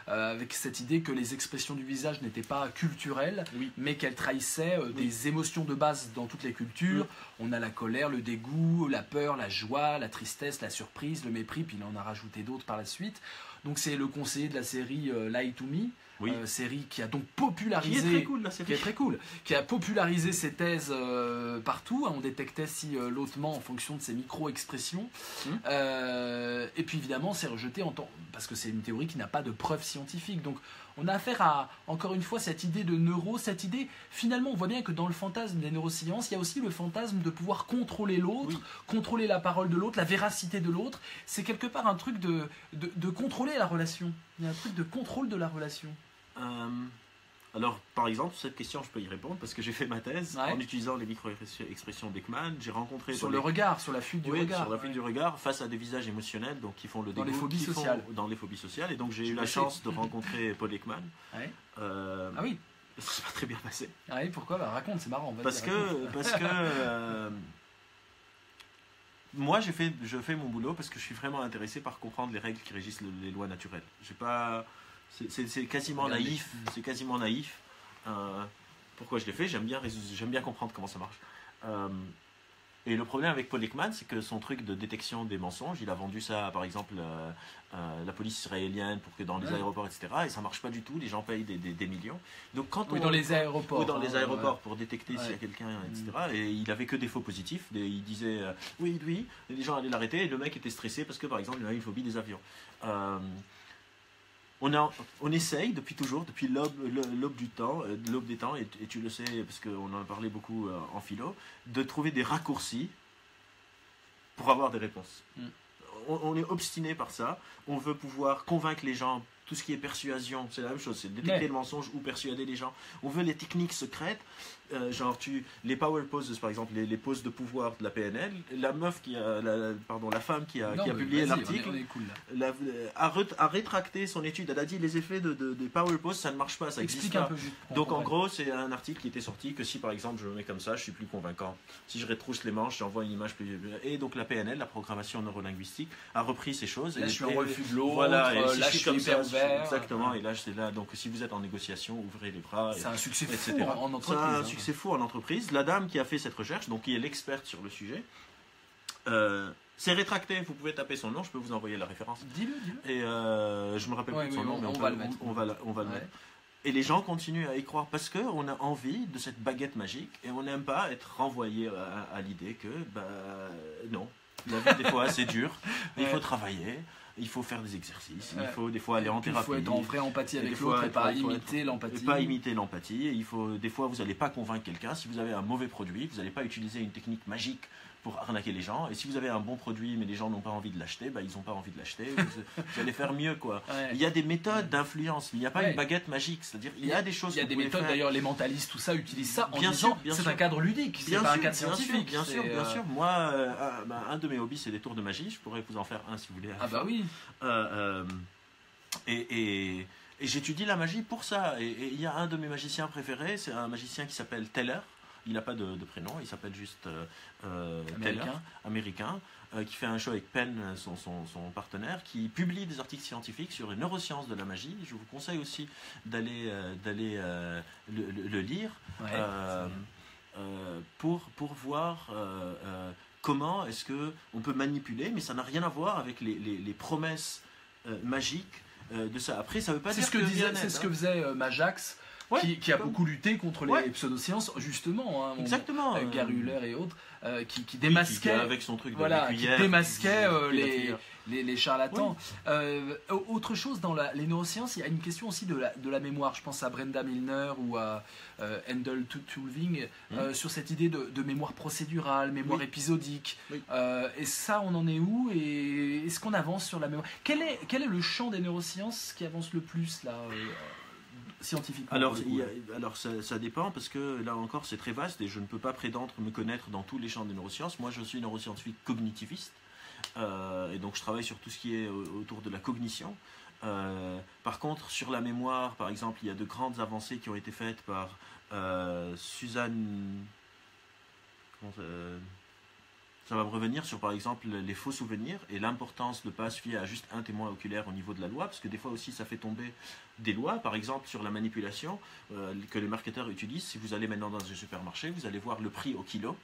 avec cette idée que les expressions du visage n'étaient pas culturelles, mais qu'elles trahissaient des émotions de base dans toutes les cultures. On a la colère, le dégoût, la peur, la joie, la tristesse, la surprise, le mépris, puis il en a rajouté d'autres par la suite. Donc c'est le conseiller de la série Lie to Me. Oui. Série qui a donc Qui est popularisé... très cool, la série. Qui est très cool, qui a popularisé ses thèses partout. On détectait si l'autement en fonction de ses micro-expressions. Et puis évidemment, c'est rejeté parce que c'est une théorie qui n'a pas de preuve scientifique. Donc on a affaire à, encore une fois, cette idée de cette idée, finalement, on voit bien que dans le fantasme des neurosciences, il y a aussi le fantasme de pouvoir contrôler l'autre, contrôler la parole de l'autre, la véracité de l'autre. C'est quelque part un truc de contrôler la relation. Il y a un truc de contrôle de la relation. Alors, par exemple, cette question, je peux y répondre parce que j'ai fait ma thèse en utilisant les micro-expressions d'Ekman. J'ai rencontré... Sur le regard, sur la fuite du regard. Sur la fuite du regard, face à des visages émotionnels donc, qui font le dégoût. Dans les phobies sociales. Dans les phobies sociales. Et donc, j'ai eu la chance de rencontrer Paul Ekman. Ah oui. Ça s'est pas très bien passé. Ah oui, pourquoi? Raconte, c'est marrant. Parce que moi, je fais mon boulot parce que je suis vraiment intéressé par comprendre les règles qui régissent les lois naturelles. J'ai pas... C'est quasiment naïf. C'est quasiment naïf. Pourquoi je l'ai fait? J'aime bien comprendre comment ça marche. Et le problème avec Paul Ekman, c'est que son truc de détection des mensonges, il a vendu ça, par exemple, la police israélienne pour que dans les aéroports, etc. Et ça marche pas du tout. Les gens payent des millions. Donc quand dans les aéroports. Oui, dans les aéroports pour détecter s'il y a quelqu'un, etc. Et il avait que des faux positifs. Il disait oui. Et les gens allaient l'arrêter et le mec était stressé parce que, par exemple, il avait une phobie des avions. On essaye depuis toujours, depuis l'aube des temps, et tu le sais parce qu'on en a parlé beaucoup en philo, de trouver des raccourcis pour avoir des réponses. On est obstiné par ça, on veut pouvoir convaincre les gens, tout ce qui est persuasion, c'est la même chose, c'est détecter le mensonge ou persuader les gens. On veut les techniques secrètes, genre les power poses par exemple, les poses de pouvoir de la PNL. La meuf la femme qui a publié l'article a rétracté son étude. Elle a dit les effets des power poses ça ne marche pas, ça existe pas. Donc en gros c'est un article qui était sorti que si par exemple je me mets comme ça, je suis plus convaincant. Si je retrousse les manches, j'envoie une image plus... Et donc la PNL, la programmation neurolinguistique, a repris ces choses. Là je suis en refus de l'autre, voilà, là je suis hyper ouvert. Exactement, et là c'est là. Donc si vous êtes en négociation, ouvrez les bras. C'est un succès etc. fou en entreprise. C'est fou en entreprise. La dame qui a fait cette recherche, donc qui est l'experte sur le sujet, c'est rétracté. Vous pouvez taper son nom, je peux vous envoyer la référence. Dis-le. Et je me rappelle plus de son nom, mais on va le mettre. Et les gens continuent à y croire parce qu'on a envie de cette baguette magique et on n'aime pas être renvoyé à l'idée que non, la vie des fois c'est dur, il faut travailler. Il faut faire des exercices, il faut des fois aller en thérapie. Il faut être en vraie empathie avec l'autre et pas imiter l'empathie. Et pas imiter l'empathie. Des fois, vous n'allez pas convaincre quelqu'un. Si vous avez un mauvais produit, vous n'allez pas utiliser une technique magique pour arnaquer les gens. Et si vous avez un bon produit, mais les gens n'ont pas envie de l'acheter, ils n'ont pas envie de l'acheter. Vous allez faire mieux, quoi. Il y a des méthodes d'influence. Il n'y a pas une baguette magique. C'est-à-dire, il y a des choses. Il y a des méthodes. D'ailleurs, les mentalistes, tout ça, utilisent ça en bien disant sûr, c'est un cadre ludique. C'est pas un cadre scientifique. Bien sûr. Moi, un de mes hobbies, c'est les tours de magie. Je pourrais vous en faire un si vous voulez. Ah bah oui. Et j'étudie la magie pour ça. Et il y a un de mes magiciens préférés, c'est un magicien qui s'appelle Teller. Il n'a pas de prénom, il s'appelle juste Teller, américain, qui fait un show avec Penn, son partenaire, qui publie des articles scientifiques sur les neurosciences de la magie. Je vous conseille aussi d'aller le lire pour voir comment est-ce qu'on peut manipuler, mais ça n'a rien à voir avec les promesses magiques de ça. Après, ça ne veut pas dire c'est ce que faisait Majax, qui a beaucoup lutté contre les pseudosciences, justement. Exactement. Gary Huller et autres, qui démasquaient, avec son truc qui démasquaient les charlatans. Autre chose, dans les neurosciences, il y a une question aussi de la mémoire. Je pense à Brenda Milner ou à Handel Tulving sur cette idée de mémoire procédurale, mémoire épisodique. Et ça, on en est où? Et est-ce qu'on avance sur la mémoire? Quel est le champ des neurosciences qui avance le plus là scientifiquement? Alors ça dépend parce que là encore c'est très vaste et je ne peux pas prétendre me connaître dans tous les champs des neurosciences. Moi je suis neuroscientifique cognitiviste et donc je travaille sur tout ce qui est autour de la cognition. Par contre sur la mémoire par exemple il y a de grandes avancées qui ont été faites par Suzanne... Ça va me revenir sur par exemple les faux souvenirs et l'importance de ne pas se fier à juste un témoin oculaire au niveau de la loi, parce que des fois aussi ça fait tomber des lois, par exemple sur la manipulation que les marketeurs utilisent. Si vous allez maintenant dans un supermarché, vous allez voir le prix au kilo,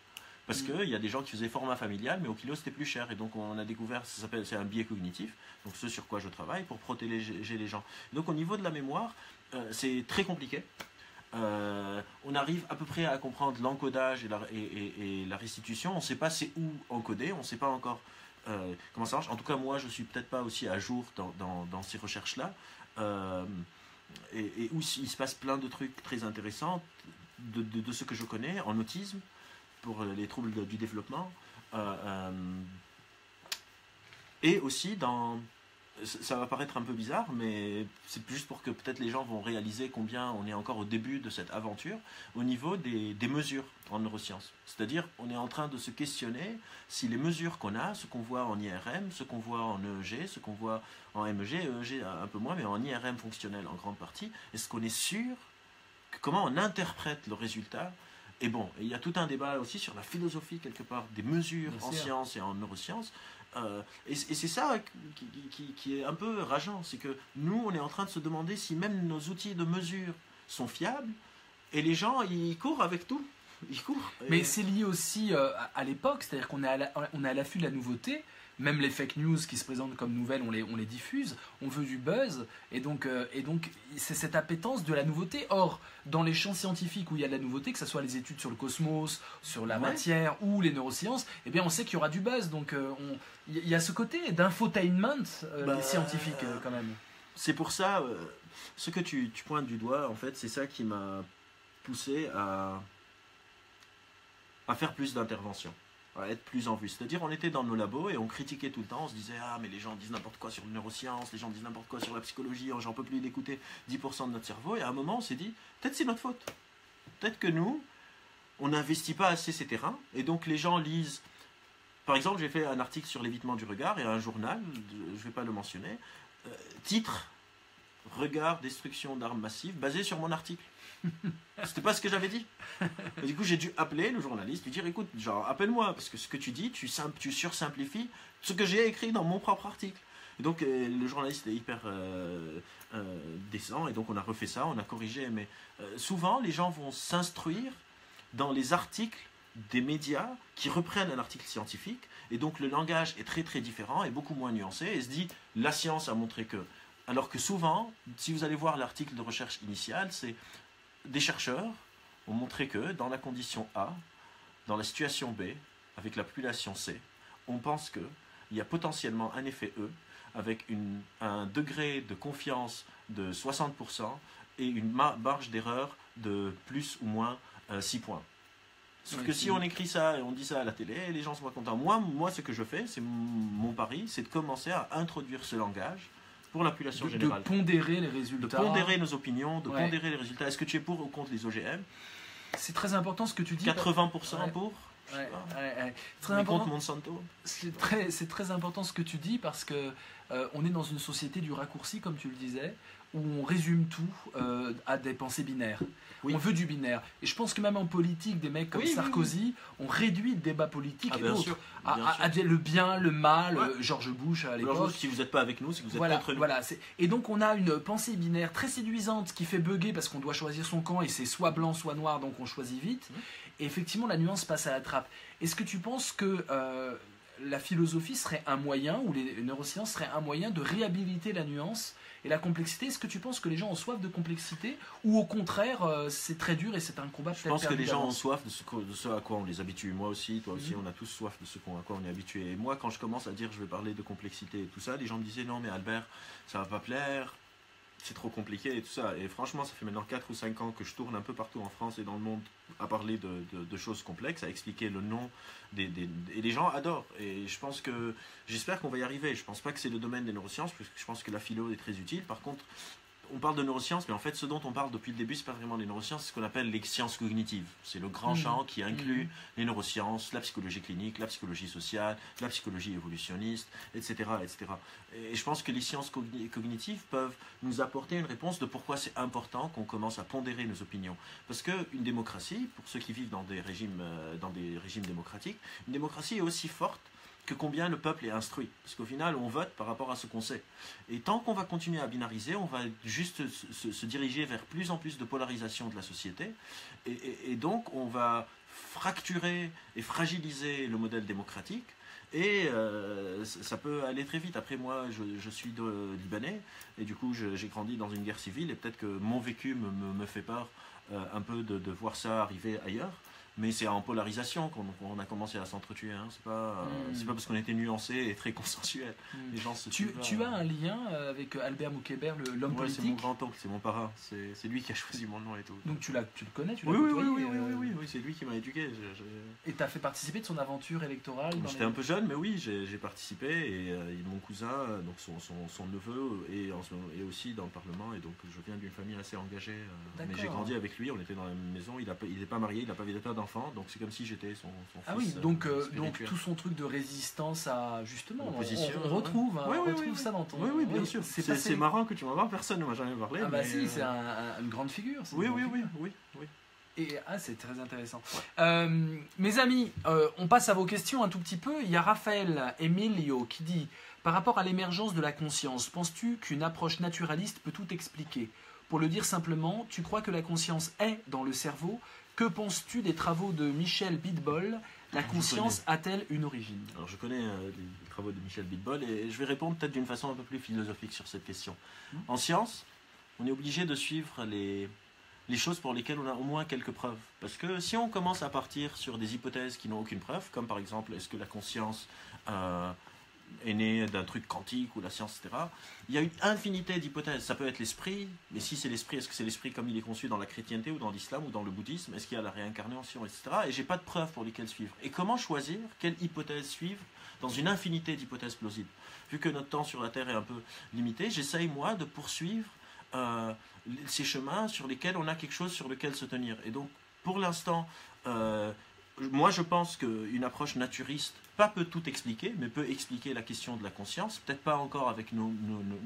Parce qu'il y a des gens qui faisaient format familial, mais au kilo c'était plus cher. Et donc on a découvert, c'est un biais cognitif, donc ce sur quoi je travaille pour protéger les gens. Donc au niveau de la mémoire, c'est très compliqué. On arrive à peu près à comprendre l'encodage et la restitution. On ne sait pas c'est où encoder, on ne sait pas encore comment ça marche. En tout cas, moi, je ne suis peut-être pas aussi à jour dans ces recherches-là. Et où il se passe plein de trucs très intéressants de ce que je connais en autisme, pour les troubles du développement. Et aussi ça va paraître un peu bizarre, mais c'est juste pour que peut-être les gens vont réaliser combien on est encore au début de cette aventure au niveau des mesures en neurosciences. C'est-à-dire, on est en train de se questionner si les mesures qu'on a, ce qu'on voit en IRM, ce qu'on voit en EEG, ce qu'on voit en MEG, EEG un peu moins, mais en IRM fonctionnel en grande partie, est-ce qu'on est sûr que comment on interprète le résultat? Et bon, il y a tout un débat aussi sur la philosophie, quelque part, des mesures en sciences et en neurosciences. Et c'est ça qui est un peu rageant, c'est que nous, on est en train de se demander si même nos outils de mesure sont fiables, et les gens, ils courent avec tout. Ils courent. Mais c'est lié aussi à l'époque, c'est-à-dire qu'on est à l'affût de la nouveauté. Même les fake news qui se présentent comme nouvelles, on les diffuse, on veut du buzz, et donc c'est cette appétence de la nouveauté. Or, dans les champs scientifiques où il y a de la nouveauté, que ce soit les études sur le cosmos, sur la matière ou les neurosciences, eh bien on sait qu'il y aura du buzz. Donc il y a ce côté d'infotainment des scientifiques quand même. C'est pour ça, ce que tu pointes du doigt, en fait, c'est ça qui m'a poussé à faire plus d'interventions. À être plus en vue. C'est-à-dire, on était dans nos labos et on critiquait tout le temps, on se disait « Ah, mais les gens disent n'importe quoi sur les neurosciences, les gens disent n'importe quoi sur la psychologie, j'en peux plus d'écouter 10% de notre cerveau. » Et à un moment, on s'est dit « Peut-être c'est notre faute. Peut-être que nous, on n'investit pas assez ces terrains. » Et donc, les gens lisent... Par exemple, j'ai fait un article sur l'évitement du regard et un journal, je ne vais pas le mentionner, titre « Regard, destruction d'armes massives » basé sur mon article. C'était pas ce que j'avais dit. Et du coup, j'ai dû appeler le journaliste, lui dire écoute, genre, appelle-moi, parce que ce que tu dis, tu sursimplifies ce que j'ai écrit dans mon propre article. Et donc, le journaliste est hyper décent, et donc on a refait ça, on a corrigé. Mais souvent, les gens vont s'instruire dans les articles des médias qui reprennent un article scientifique, et donc le langage est très très différent et beaucoup moins nuancé, et se dit la science a montré que. Alors que souvent, si vous allez voir l'article de recherche initial, c'est des chercheurs ont montré que dans la condition A, dans la situation B, avec la population C, on pense qu'il y a potentiellement un effet E avec un degré de confiance de 60% et une marge d'erreur de plus ou moins 6 points. Sauf que si on écrit ça et on dit ça à la télé, les gens sont pas contents. Moi, ce que je fais, c'est mon pari, c'est de commencer à introduire ce langage pour la population générale. De pondérer les résultats. De pondérer nos opinions, de pondérer les résultats. Est-ce que tu es pour ou contre les OGM? C'est très important ce que tu dis. 80% pour Très important. Contre Monsanto. C'est très important ce que tu dis parce que on est dans une société du raccourci, comme tu le disais, où on résume tout à des pensées binaires. Oui. On veut du binaire. Et je pense que même en politique, des mecs comme Sarkozy ont réduit le débat politique et d'autres à le bien, le mal, George Bush à l'époque. Si vous n'êtes pas avec nous, c'est que vous êtes contre nous. Voilà. Et donc on a une pensée binaire très séduisante qui fait bugger parce qu'on doit choisir son camp et c'est soit blanc, soit noir, donc on choisit vite. Et effectivement, la nuance passe à la trappe. Est-ce que tu penses que la philosophie serait un moyen, ou les neurosciences seraient un moyen de réhabiliter la nuance et la complexité? Est-ce que tu penses que les gens ont soif de complexité, ou au contraire c'est très dur et c'est un combat peut-être perdu? Je pense que les gens ont soif de ce à quoi on les habitue. Moi aussi, toi aussi, on a tous soif de ce à quoi on est habitué. Et moi, quand je commence à dire je vais parler de complexité et tout ça, les gens me disaient non mais Albert, ça va pas plaire, c'est trop compliqué et tout ça. Et franchement, ça fait maintenant 4 ou 5 ans que je tourne un peu partout en France et dans le monde à parler de choses complexes, à expliquer le nom et les gens adorent. Et j'espère qu'on va y arriver. Je pense pas que c'est le domaine des neurosciences, parce que je pense que la philo est très utile. Par contre, on parle de neurosciences, mais en fait, ce dont on parle depuis le début, c'est pas vraiment les neurosciences, c'est ce qu'on appelle les sciences cognitives. C'est le grand champ qui inclut les neurosciences, la psychologie clinique, la psychologie sociale, la psychologie évolutionniste, etc., etc. Et je pense que les sciences cognitives peuvent nous apporter une réponse de pourquoi c'est important qu'on commence à pondérer nos opinions. Parce qu'une démocratie, pour ceux qui vivent dans des régimes démocratiques, une démocratie est aussi forte que combien le peuple est instruit. Parce qu'au final, on vote par rapport à ce qu'on sait. Et tant qu'on va continuer à binariser, on va juste se diriger vers plus en plus de polarisation de la société. Et donc, on va fracturer et fragiliser le modèle démocratique. Et ça peut aller très vite. Après, moi, je suis libanais, et du coup, j'ai grandi dans une guerre civile, et peut-être que mon vécu me fait peur un peu de voir ça arriver ailleurs. Mais c'est en polarisation qu'on a commencé à s'entretuer. Hein. C'est pas parce qu'on était nuancé et très consensuel. Les gens se tu as un lien avec Albert Moukébert, l'homme politique? C'est mon grand-oncle, c'est mon parrain. C'est lui qui a choisi mon nom et tout. Donc tu le connais, tu l'as côtoyé? Oui, c'est lui qui m'a éduqué. Et tu as fait participer de son aventure électorale? J'étais un peu jeune, mais oui, j'ai participé. Et mon cousin, donc son neveu, est aussi dans le Parlement. Et donc je viens d'une famille assez engagée. Mais j'ai grandi avec lui, on était dans la même maison. Il n'est pas marié, il n'a pas d'enfant. Donc c'est comme si j'étais son fils. Ah oui, donc tout son truc de résistance à justement on retrouve ça dans ton... Oui, bien sûr. C'est marrant que tu m'en parles, personne ne m'a jamais parlé. Ah bah si, c'est une grande figure. Oui. Et c'est très intéressant. Mes amis, on passe à vos questions un tout petit peu. Il y a Raphaël Emilio qui dit: par rapport à l'émergence de la conscience, penses-tu qu'une approche naturaliste peut tout expliquer? Pour le dire simplement, tu crois que la conscience est dans le cerveau? Que penses-tu des travaux de Michel Bidbol? La conscience a-t-elle une origine? Alors je connais les travaux de Michel Bidbol, et je vais répondre peut-être d'une façon un peu plus philosophique sur cette question. En science, on est obligé de suivre les choses pour lesquelles on a au moins quelques preuves. Parce que si on commence à partir sur des hypothèses qui n'ont aucune preuve, comme par exemple, est-ce que la conscience est née d'un truc quantique ou la science, etc. Il y a une infinité d'hypothèses. Ça peut être l'esprit, mais si c'est l'esprit, est-ce que c'est l'esprit comme il est conçu dans la chrétienté ou dans l'islam ou dans le bouddhisme? Est-ce qu'il y a la réincarnation, etc. Et j'ai pas de preuves pour lesquelles suivre. Et comment choisir quelle hypothèse suivre dans une infinité d'hypothèses plausibles? Vu que notre temps sur la Terre est un peu limité, j'essaye moi de poursuivre ces chemins sur lesquels on a quelque chose sur lequel se tenir. Et donc, pour l'instant, moi je pense qu'une approche naturiste peut tout expliquer, mais peut expliquer la question de la conscience, peut-être pas encore avec nos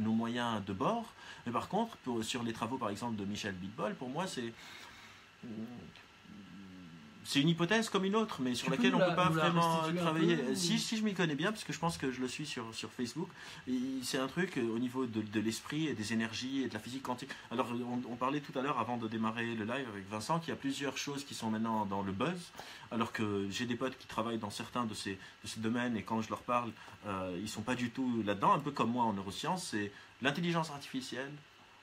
moyens de bord, mais par contre, sur les travaux par exemple de Michel Bidbol, pour moi c'est une hypothèse comme une autre, mais sur laquelle on ne peut pas vraiment travailler. Si je m'y connais bien, parce que je pense que je le suis sur Facebook, c'est un truc au niveau de l'esprit et des énergies et de la physique quantique. Alors, on parlait tout à l'heure, avant de démarrer le live avec Vincent, qu'il y a plusieurs choses qui sont maintenant dans le buzz, alors que j'ai des potes qui travaillent dans certains de ces domaines, et quand je leur parle, ils ne sont pas du tout là-dedans, un peu comme moi en neurosciences. C'est l'intelligence artificielle,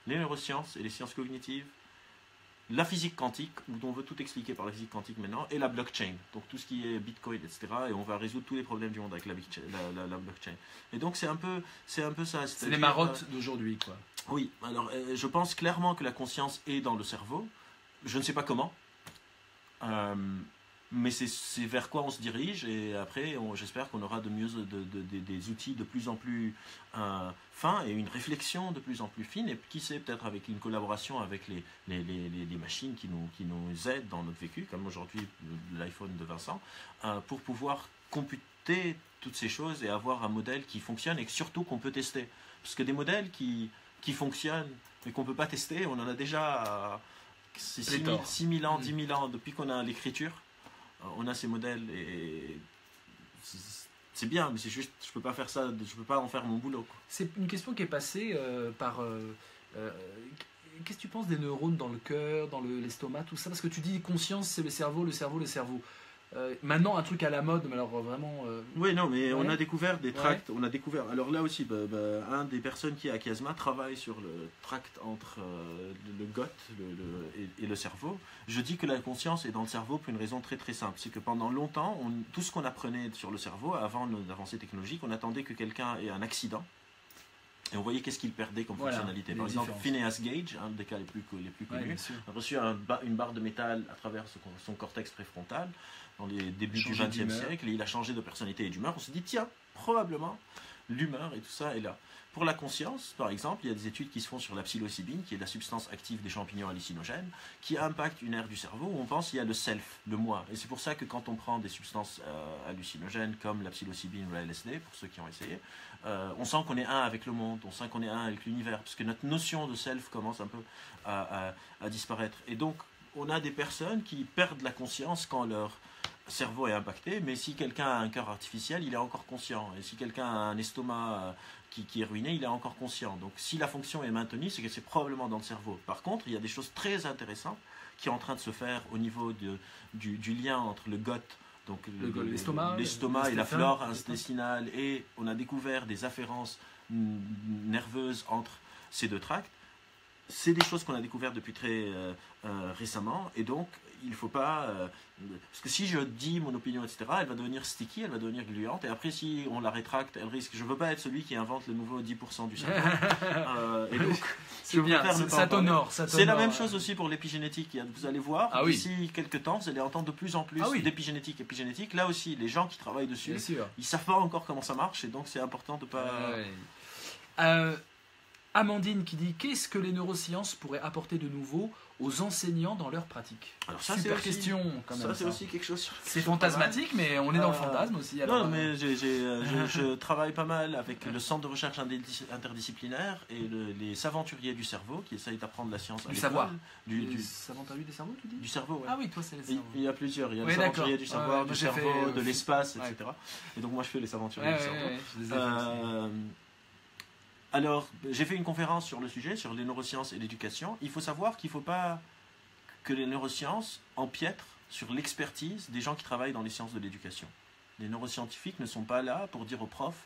les neurosciences et les sciences cognitives, la physique quantique, où on veut tout expliquer par la physique quantique maintenant, et la blockchain, donc tout ce qui est Bitcoin, etc. Et on va résoudre tous les problèmes du monde avec la blockchain. Et donc c'est un peu ça. C'est les marottes d'aujourd'hui, quoi. Oui, alors je pense clairement que la conscience est dans le cerveau. Je ne sais pas comment, mais c'est vers quoi on se dirige, et après j'espère qu'on aura des outils de plus en plus fins et une réflexion de plus en plus fine, et qui sait, peut-être avec une collaboration avec les machines qui nous aident dans notre vécu, comme aujourd'hui l'iPhone de Vincent, pour pouvoir computer toutes ces choses et avoir un modèle qui fonctionne et surtout qu'on peut tester. Parce que des modèles qui fonctionnent mais qu'on ne peut pas tester, on en a déjà 6 000 ans, 10 000 ans, depuis qu'on a l'écriture. On a ces modèles, et c'est bien, mais c'est juste, je peux pas faire ça, je peux pas en faire mon boulot, quoi. C'est une question qui est passée par... qu'est-ce que tu penses des neurones dans le cœur, dans l'estomac, tout ça? Parce que tu dis conscience, c'est le cerveau. Maintenant, un truc à la mode, mais alors vraiment... Oui, non, mais on a découvert des tracts, on a découvert... Alors là aussi, un des personnes qui est à Chiasma travaille sur le tract entre le gut et le cerveau. Je dis que la conscience est dans le cerveau pour une raison très très simple. C'est que pendant longtemps, tout ce qu'on apprenait sur le cerveau, avant l'avancée technologique, on attendait que quelqu'un ait un accident. Et on voyait qu'est-ce qu'il perdait comme fonctionnalité. Par exemple, Phineas Gage, un des cas les plus connus, a reçu une barre de métal à travers son cortex préfrontal dans les débuts du XXe siècle, et il a changé de personnalité et d'humeur. On s'est dit, tiens, probablement, l'humeur et tout ça est là. Pour la conscience, par exemple, il y a des études qui se font sur la psilocybine, qui est la substance active des champignons hallucinogènes, qui impacte une aire du cerveau où on pense qu'il y a le self, le moi. Et c'est pour ça que quand on prend des substances hallucinogènes comme la psilocybine ou la LSD, pour ceux qui ont essayé, on sent qu'on est un avec le monde, on sent qu'on est un avec l'univers, parce que notre notion de self commence un peu à disparaître. Et donc, on a des personnes qui perdent la conscience quand leur cerveau est impacté, mais si quelqu'un a un cœur artificiel, il est encore conscient. Et si quelqu'un a un estomac qui est ruiné, il est encore conscient. Donc si la fonction est maintenue, c'est que c'est probablement dans le cerveau. Par contre, il y a des choses très intéressantes qui sont en train de se faire au niveau du lien entre le gut, donc l'estomac et la flore intestinale, et on a découvert des afférences nerveuses entre ces deux tracts. C'est des choses qu'on a découvertes depuis très récemment, et donc il ne faut pas... parce que si je dis mon opinion, etc., elle va devenir sticky, elle va devenir gluante, et après si on la rétracte, elle risque... Je ne veux pas être celui qui invente le nouveau 10% du cerveau. Et donc, c'est bien, ça t'honore. C'est la même chose aussi pour l'épigénétique. Vous allez voir, d'ici quelques temps, vous allez entendre de plus en plus d'épigénétique. Là aussi, les gens qui travaillent dessus, ils ne savent pas encore comment ça marche, et donc c'est important de ne pas... Amandine qui dit: qu'est-ce que les neurosciences pourraient apporter de nouveau aux enseignants dans leur pratique? Alors ça, super question quand même. Ça, c'est aussi quelque chose. C'est fantasmatique, mais on est dans le fantasme aussi. Alors, non, mais je travaille pas mal avec le centre de recherche interdisciplinaire et les aventuriers du cerveau qui essayent d'apprendre la science. Du savoir. Du aventuriers du cerveau, tu dis? Du cerveau, oui. Ah oui, toi, c'est les cerveaux. Il y a plusieurs. Il y a les aventuriers du savoir, du cerveau, de l'espace, etc. Et donc moi, je fais les aventuriers du cerveau. Alors, j'ai fait une conférence sur le sujet, sur les neurosciences et l'éducation. Il faut savoir qu'il ne faut pas que les neurosciences empiètrent sur l'expertise des gens qui travaillent dans les sciences de l'éducation. Les neuroscientifiques ne sont pas là pour dire aux profs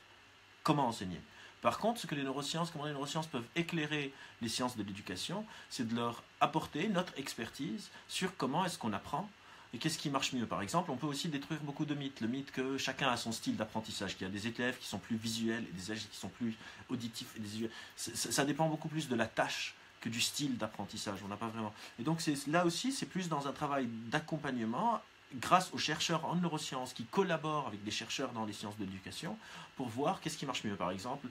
comment enseigner. Par contre, comment les neurosciences peuvent éclairer les sciences de l'éducation, c'est de leur apporter notre expertise sur comment est-ce qu'on apprend et qu'est-ce qui marche mieux. Par exemple, on peut aussi détruire beaucoup de mythes. Le mythe que chacun a son style d'apprentissage, qu'il y a des élèves qui sont plus visuels et des élèves qui sont plus auditifs. Ça dépend beaucoup plus de la tâche que du style d'apprentissage. On n'a pas vraiment. Et donc là aussi, c'est plus dans un travail d'accompagnement grâce aux chercheurs en neurosciences qui collaborent avec des chercheurs dans les sciences de l'éducation pour voir qu'est-ce qui marche mieux, par exemple.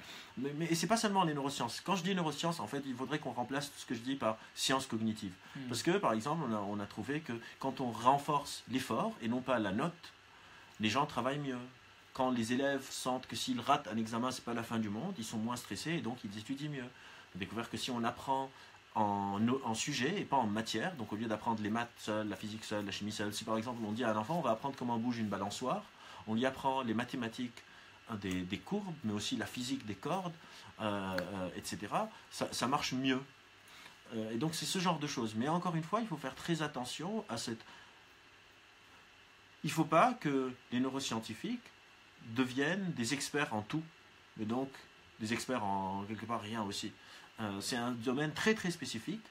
Et c'est pas seulement les neurosciences. Quand je dis neurosciences, en fait, il faudrait qu'on remplace tout ce que je dis par sciences cognitives. Parce que, par exemple, on a trouvé que quand on renforce l'effort et non pas la note, les gens travaillent mieux. Quand les élèves sentent que s'ils ratent un examen, c'est pas la fin du monde, ils sont moins stressés et donc ils étudient mieux. On a découvert que si on apprend en sujet et pas en matière, donc au lieu d'apprendre les maths seules, la physique seule, la chimie seule, si par exemple on dit à un enfant on va apprendre comment bouge une balançoire, on lui apprend les mathématiques des courbes, mais aussi la physique des cordes, etc., ça marche mieux. Et donc c'est ce genre de choses. Mais encore une fois, il faut faire très attention à cette... Il ne faut pas que les neuroscientifiques deviennent des experts en tout, mais donc des experts en quelque part rien aussi. C'est un domaine très très spécifique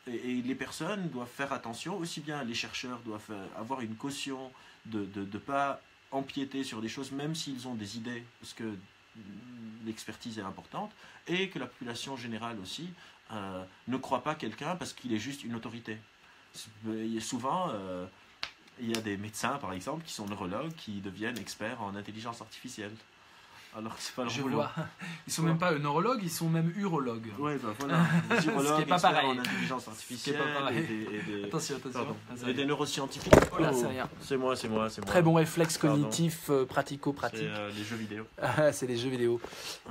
et les personnes doivent faire attention, aussi bien les chercheurs doivent avoir une caution de ne pas empiéter sur des choses même s'ils ont des idées, parce que l'expertise est importante, et que la population générale aussi ne croit pas quelqu'un parce qu'il est juste une autorité. Souvent, il y a des médecins par exemple qui sont neurologues qui deviennent experts en intelligence artificielle. Alors que c'est pas leur boulot. Ils sont même pas neurologues, ils sont même urologues. Oui, ben voilà. Des urologues, ce qui est pas pareil. En intelligence artificielle. Attention. Et des neuroscientifiques. Oh là, c'est rien. C'est moi. Très bon réflexe cognitif, pratico-pratique. C'est les jeux vidéo. C'est les jeux vidéo.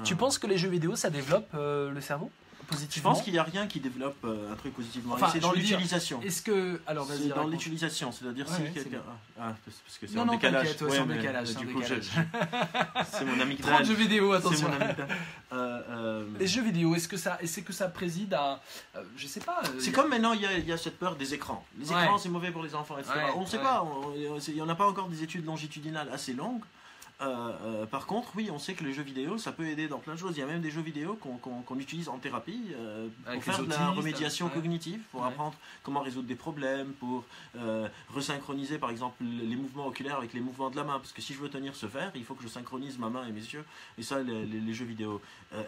Tu penses que les jeux vidéo, ça développe le cerveau positivement? Je pense qu'il n'y a rien qui développe un truc positivement. Enfin, c'est dans l'utilisation. Est-ce que... Alors, vas-y, dans l'utilisation, c'est-à-dire si quelqu'un... parce que c'est un décalage. Non, c'est un décalage. C'est mon amygdale. Trop de jeux vidéo, attention. C'est mon amygdale. Les jeux vidéo, est-ce que ça préside à... je sais pas... C'est comme maintenant, il y a cette peur des écrans. Les écrans, c'est mauvais pour les enfants, etc. On ne sait pas. Il n'y en a pas encore des études longitudinales assez longues. Par contre, oui, on sait que les jeux vidéo, ça peut aider dans plein de choses. Il y a même des jeux vidéo qu'on utilise en thérapie pour faire de la remédiation cognitive, pour apprendre comment résoudre des problèmes, pour resynchroniser par exemple les mouvements oculaires avec les mouvements de la main. Parce que si je veux tenir ce verre, il faut que je synchronise ma main et mes yeux. Et ça, les jeux vidéo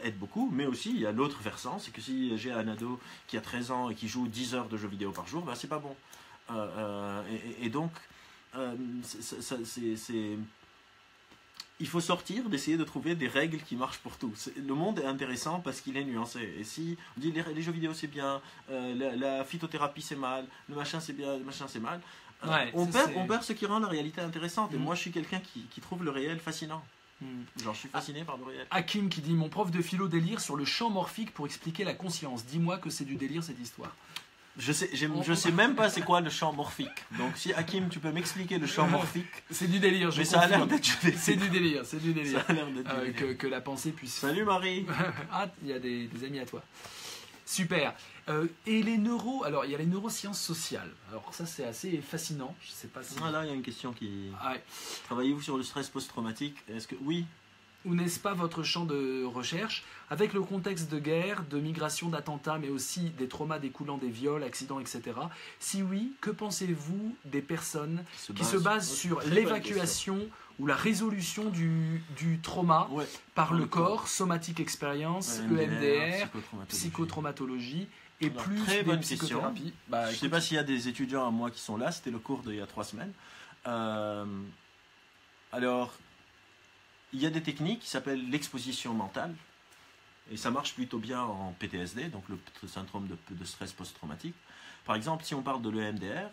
aident beaucoup. Mais aussi, il y a l'autre versant, c'est que si j'ai un ado qui a 13 ans et qui joue 10 heures de jeux vidéo par jour, ben, c'est pas bon. Et donc, il faut sortir d'essayer de trouver des règles qui marchent pour tout. Le monde est intéressant parce qu'il est nuancé. Et si on dit les jeux vidéo c'est bien, la phytothérapie c'est mal, le machin c'est bien, le machin c'est mal, on perd ce qui rend la réalité intéressante. Et moi je suis quelqu'un qui trouve le réel fascinant. Genre je suis fasciné par le réel. Hakim qui dit: mon prof de philo délire sur le champ morphique pour expliquer la conscience. Dis-moi que c'est du délire cette histoire. Je sais même pas c'est quoi le champ morphique. Donc si Hakim, tu peux m'expliquer le champ morphique. C'est du délire, je Mais ça a l'air confirme. d'être C'est du délire, c'est du Ça délire. a l'air d'être du délire. Que la pensée puisse... Salut Marie. Ah, il y a des amis à toi. Super. Et les alors il y a les neurosciences sociales. Alors ça c'est assez fascinant. Je sais pas si. Ah là, il y a une question qui. Ah ouais. Travaillez-vous sur le stress post-traumatique? Est-ce que oui? Ou n'est-ce pas votre champ de recherche, avec le contexte de guerre, de migration, d'attentats, mais aussi des traumas découlant des viols, accidents, etc. Si oui, que pensez-vous des personnes qui se basent sur l'évacuation ou la résolution du trauma par le corps, somatic experience, EMDR, psychotraumatologie et Alors, plus très des bonne question. psychothérapies. Je ne sais pas s'il y a des étudiants à moi qui sont là, c'était le cours d'il y a 3 semaines. Alors, il y a des techniques qui s'appellent l'exposition mentale, et ça marche plutôt bien en PTSD, donc le syndrome de stress post-traumatique. Par exemple, si on parle de l'EMDR,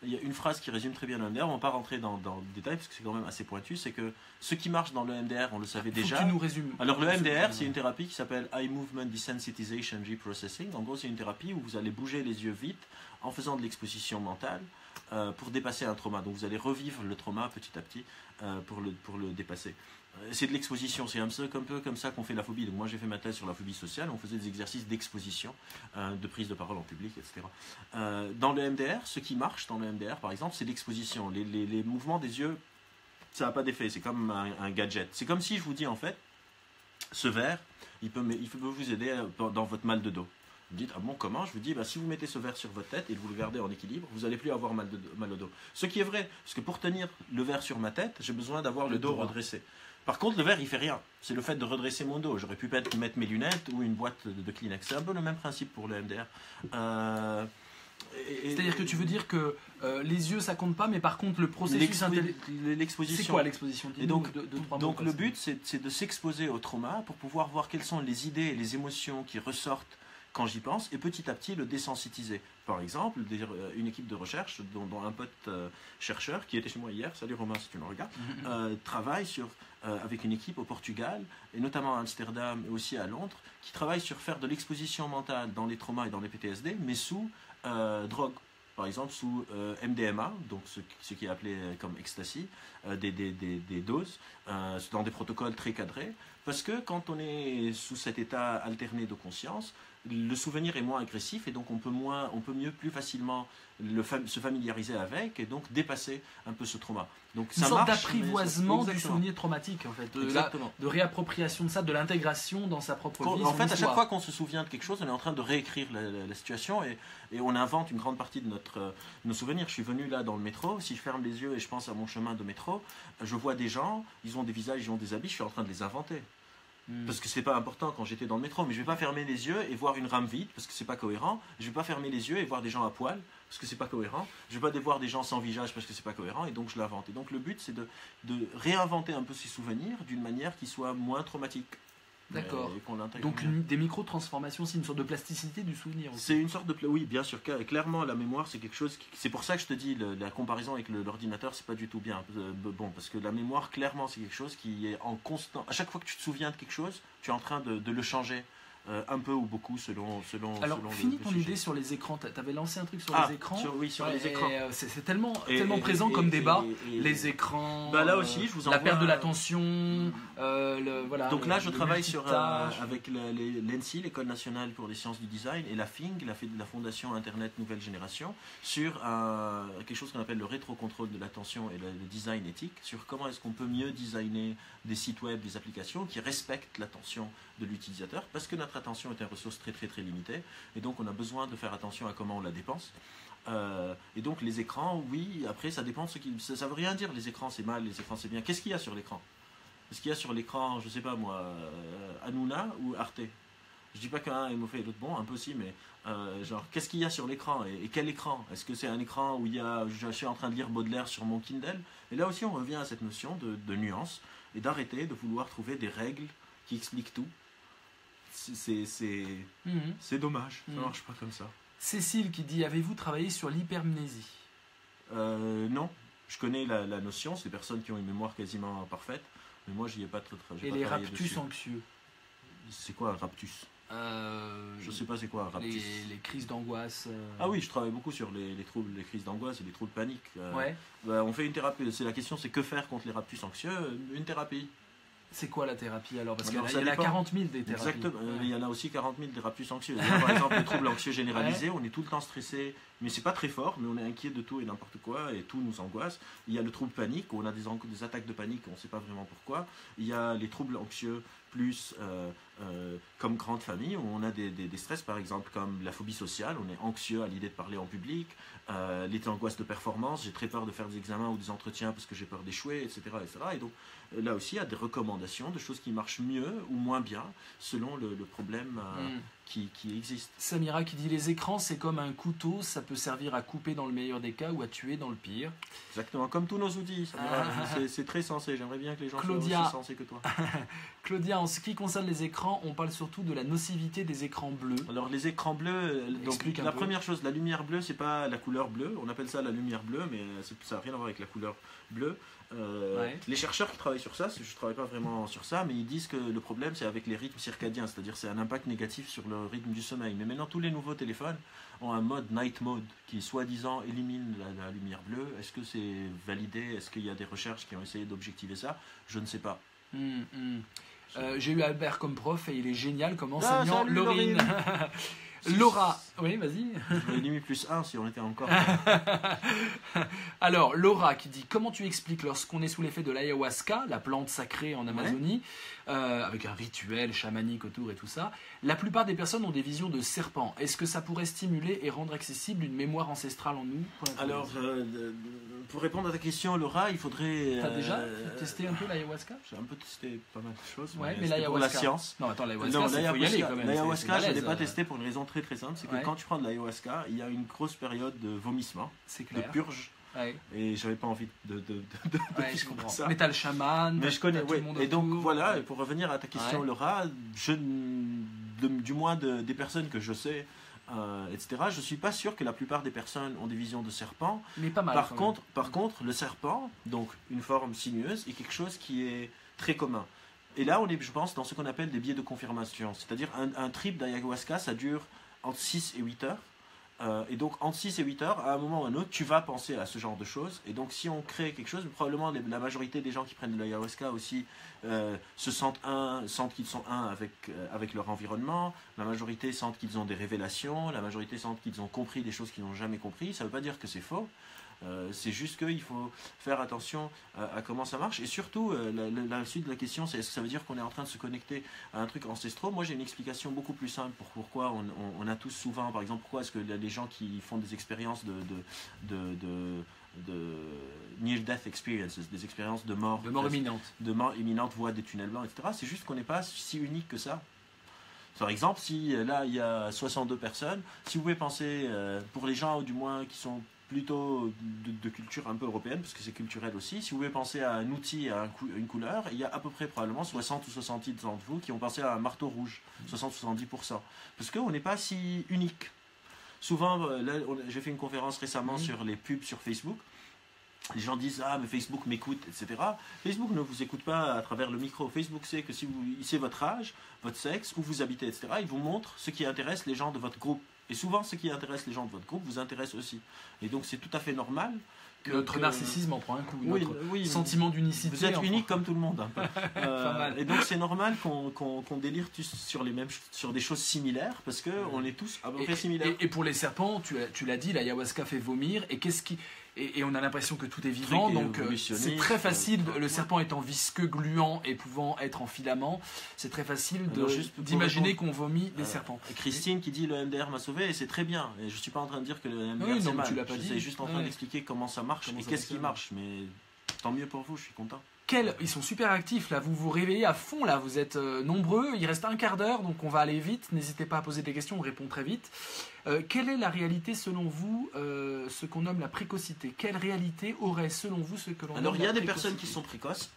il y a une phrase qui résume très bien l'EMDR, on ne va pas rentrer dans le détail parce que c'est quand même assez pointu, c'est que ce qui marche dans l'EMDR, on le savait déjà. Faut que tu nous résumes. Alors l'EMDR, c'est une thérapie qui s'appelle Eye Movement Desensitization Reprocessing. En gros, c'est une thérapie où vous allez bouger les yeux vite en faisant de l'exposition mentale pour dépasser un trauma. Donc vous allez revivre le trauma petit à petit pour le dépasser. C'est de l'exposition, c'est un peu comme ça qu'on fait la phobie. Donc moi j'ai fait ma thèse sur la phobie sociale, on faisait des exercices d'exposition, de prise de parole en public, etc. Dans le MDR, ce qui marche dans le MDR par exemple, c'est l'exposition. Les mouvements des yeux, ça n'a pas d'effet, c'est comme un gadget. C'est comme si je vous dis en fait, ce verre, il peut vous aider dans votre mal de dos. Vous me dites, ah bon, comment? Je vous dis, si vous mettez ce verre sur votre tête et que vous le gardez en équilibre, vous n'allez plus avoir mal au dos. Ce qui est vrai, parce que pour tenir le verre sur ma tête, j'ai besoin d'avoir le dos redressé. Par contre, le verre, il fait rien. C'est le fait de redresser mon dos. J'aurais pu mettre mes lunettes ou une boîte de Kleenex. C'est un peu le même principe pour le MDR. C'est-à-dire que tu veux dire que les yeux, ça compte pas, mais par contre, le processus... L'exposition. C'est quoi l'exposition? Et donc le but, c'est de s'exposer au trauma pour pouvoir voir quelles sont les idées et les émotions qui ressortent quand j'y pense, et petit à petit le désensitiser. Par exemple, une équipe de recherche, dont un pote chercheur, qui était chez moi hier, salut Romain si tu me regardes, travaille avec une équipe au Portugal, et notamment à Amsterdam et aussi à Londres, qui travaille sur faire de l'exposition mentale dans les traumas et dans les PTSD, mais sous drogue. Par exemple, sous MDMA, donc ce qui est appelé comme ecstasy, des doses, dans des protocoles très cadrés, parce que quand on est sous cet état alterné de conscience, le souvenir est moins agressif et donc on peut mieux, plus facilement se familiariser avec et donc dépasser un peu ce trauma. Donc une sorte d'apprivoisement du souvenir traumatique en fait, de réappropriation de ça, de l'intégration dans sa propre vie. En fait, à chaque fois qu'on se souvient de quelque chose, on est en train de réécrire la situation et on invente une grande partie de nos souvenirs. Je suis venu là dans le métro, si je ferme les yeux et je pense à mon chemin de métro, je vois des gens, ils ont des visages, ils ont des habits, je suis en train de les inventer. Parce que c'est pas important quand j'étais dans le métro, mais je vais pas fermer les yeux et voir une rame vide parce que c'est pas cohérent. Je vais pas fermer les yeux et voir des gens à poil parce que c'est pas cohérent. Je vais pas voir des gens sans visage parce que c'est pas cohérent et donc je l'invente. Et donc le but c'est de réinventer un peu ces souvenirs d'une manière qui soit moins traumatique. D'accord. Donc des micro-transformations, c'est une sorte de plasticité du souvenir. C'est une sorte de... Oui, bien sûr. Clairement, la mémoire, c'est quelque chose... C'est pour ça que je te dis, la comparaison avec l'ordinateur, c'est pas du tout bien. Bon, parce que la mémoire, clairement, c'est quelque chose qui est en constant... À chaque fois que tu te souviens de quelque chose, tu es en train de le changer. Un peu ou beaucoup selon Alors, finis ton idée sur les écrans. Tu avais lancé un truc sur les écrans. Sur les écrans. C'est tellement présent comme débat. Les écrans, là aussi, je vous envoie la perte de l'attention. Voilà, donc là, je travaille avec l'ENSI, l'École nationale pour les sciences du design, et la FING, la Fondation Internet Nouvelle Génération, sur quelque chose qu'on appelle le rétrocontrôle de l'attention et le design éthique, sur comment est-ce qu'on peut mieux designer des sites web, des applications qui respectent l'attention de l'utilisateur, parce que notre attention est une ressource très très très limitée, et donc on a besoin de faire attention à comment on la dépense. Et donc les écrans, oui, après ça dépend, ça veut rien dire, les écrans c'est mal, les écrans c'est bien. Qu'est-ce qu'il y a sur l'écran? Est-ce qu'il y a sur l'écran, je sais pas moi, Hanouna ou Arte? Je dis pas qu'un est mauvais et l'autre bon, un peu aussi, mais genre, qu'est-ce qu'il y a sur l'écran et quel écran? Est-ce que c'est un écran où je suis en train de lire Baudelaire sur mon Kindle? Et là aussi on revient à cette notion de nuance et d'arrêter de vouloir trouver des règles qui expliquent tout. C'est dommage, ça marche pas comme ça. Cécile qui dit, avez-vous travaillé sur l'hypermnésie? Non, je connais la notion, c'est des personnes qui ont une mémoire quasiment parfaite, mais moi j'y ai pas trop travaillé. Et les raptus anxieux? C'est quoi un raptus? Je sais pas c'est quoi, raptus. Les crises d'angoisse. Ah oui, je travaille beaucoup sur les troubles, les crises d'angoisse et les troubles paniques. Ouais. On fait une thérapie. C'est la question, c'est que faire contre les raptus anxieux? Une thérapie. C'est quoi la thérapie alors? Parce Alors, qu'il ça y en a dépend. 40 000 des thérapies. Exactement. Ouais. Il y en a aussi 40 000 des raptus anxieux. Il y a, par exemple, les troubles anxieux généralisés, on est tout le temps stressé, mais c'est pas très fort, mais on est inquiet de tout et n'importe quoi, et tout nous angoisse. Il y a le trouble panique, où on a des attaques de panique, on ne sait pas vraiment pourquoi. Il y a les troubles anxieux plus comme grande famille, où on a des stress, par exemple, comme la phobie sociale, on est anxieux à l'idée de parler en public, les angoisses de performance, j'ai très peur de faire des examens ou des entretiens parce que j'ai peur d'échouer, etc., etc. Et donc, là aussi, il y a des recommandations de choses qui marchent mieux ou moins bien selon le problème qui existe. Samira qui dit les écrans c'est comme un couteau, ça peut servir à couper dans le meilleur des cas ou à tuer dans le pire. Exactement, comme tous nos outils, c'est très sensé, j'aimerais bien que les gens Claudia, soient aussi sensés que toi. Claudia, en ce qui concerne les écrans, on parle surtout de la nocivité des écrans bleus. Alors les écrans bleus, donc, la première chose, la lumière bleue, c'est pas la couleur bleue, on appelle ça la lumière bleue, mais ça n'a rien à voir avec la couleur bleue. Les chercheurs qui travaillent sur ça, je ne travaille pas vraiment sur ça, mais ils disent que le problème c'est avec les rythmes circadiens, c'est-à-dire c'est un impact négatif sur le rythme du sommeil. Mais maintenant tous les nouveaux téléphones ont un mode night mode qui soi-disant élimine la lumière bleue. Est-ce que c'est validé? Est-ce qu'il y a des recherches qui ont essayé d'objectiver ça? Je ne sais pas. J'ai eu Albert comme prof et il est génial comme enseignant. Salut, Laurine. Laura, oui, vas-y. Je l'ai mis +1 si on était encore. Alors, Laura qui dit comment tu expliques lorsqu'on est sous l'effet de l'ayahuasca, la plante sacrée en Amazonie, avec un rituel chamanique autour et tout ça, la plupart des personnes ont des visions de serpents. Est-ce que ça pourrait stimuler et rendre accessible une mémoire ancestrale en nous? Alors, pour répondre à ta question, Laura, il faudrait. T'as déjà testé un peu l'ayahuasca? J'ai un peu testé pas mal de choses. Ouais, mais l'ayahuasca. Pour la science. Non, attends, l'ayahuasca, il faut y aller quand même. L'ayahuasca, je ne l'ai pas testé pour une raison très très simple, c'est que quand tu prends de l'ayahuasca, il y a une grosse période de vomissement, de purge. Ouais. Et j'avais pas envie de je comprends ça. Mais t'as le chaman, mais je connais, tout le monde et donc autour. voilà, et pour revenir à ta question, Laura, du moins des personnes que je sais, etc., je suis pas sûr que la plupart des personnes ont des visions de serpent. Mais pas mal. Par contre, le serpent, donc une forme sinueuse, est quelque chose qui est très commun. Et là, on est, je pense, dans ce qu'on appelle des biais de confirmation. C'est-à-dire un trip d'ayahuasca, ça dure entre 6 et 8 heures. Et donc, entre 6 et 8 heures, à un moment ou à un autre, tu vas penser à ce genre de choses. Et donc, si on crée quelque chose, probablement la majorité des gens qui prennent de l'ayahuasca aussi sentent qu'ils sont avec leur environnement. La majorité sentent qu'ils ont des révélations. La majorité sentent qu'ils ont compris des choses qu'ils n'ont jamais compris. Ça ne veut pas dire que c'est faux. C'est juste qu'il faut faire attention à comment ça marche. Et surtout, la suite de la question, c'est est-ce que ça veut dire qu'on est en train de se connecter à un truc ancestral? Moi, j'ai une explication beaucoup plus simple pour pourquoi on a tous souvent, par exemple, pourquoi est-ce que les gens qui font des expériences de near-death experiences, des expériences de mort imminente, voient des tunnels blancs, etc. C'est juste qu'on n'est pas si unique que ça. Par exemple, si là, il y a 62 personnes, si vous pouvez penser, pour les gens, du moins, qui sont plutôt de culture un peu européenne, parce que c'est culturel aussi. Si vous pouvez penser à un outil, à une couleur, il y a à peu près probablement 60 ou 70 d'entre vous qui ont pensé à un marteau rouge, 60-70%. Parce qu'on n'est pas si unique. Souvent, là, j'ai fait une conférence récemment sur les pubs sur Facebook. Les gens disent « Ah, mais Facebook m'écoute, etc. » Facebook ne vous écoute pas à travers le micro. Facebook sait que si il sait votre âge, votre sexe, où vous habitez, etc., il vous montre ce qui intéresse les gens de votre groupe. Et souvent, ce qui intéresse les gens de votre groupe vous intéresse aussi. Et donc, c'est tout à fait normal que... Notre narcissisme en prend un coup. Notre sentiment d'unicité. Vous êtes unique comme tout le monde. Un peu. Pas mal. Et donc, c'est normal qu'on délire sur des choses similaires, parce qu'on est tous à peu près similaires. Et pour les serpents, tu l'as dit, l'ayahuasca fait vomir. Et qu'est-ce qui... Et on a l'impression que tout est vivant, donc c'est très facile, le serpent étant visqueux, gluant et pouvant être en filament, c'est très facile d'imaginer qu'on vomit des serpents. Christine qui dit le MDR m'a sauvé, et c'est très bien, et je ne suis pas en train de dire que le MDR c'est mal, je suis juste en train d'expliquer comment ça marche et qu'est-ce qui marche, mais tant mieux pour vous, je suis content. Ils sont super actifs là, vous vous réveillez à fond là, vous êtes nombreux, il reste un quart d'heure donc on va aller vite, n'hésitez pas à poser des questions, on répond très vite. Quelle est la réalité selon vous, ce qu'on nomme la précocité? Quelle réalité aurait selon vous ce que l'on nomme la précocité? Alors il y a des personnes qui sont précoces,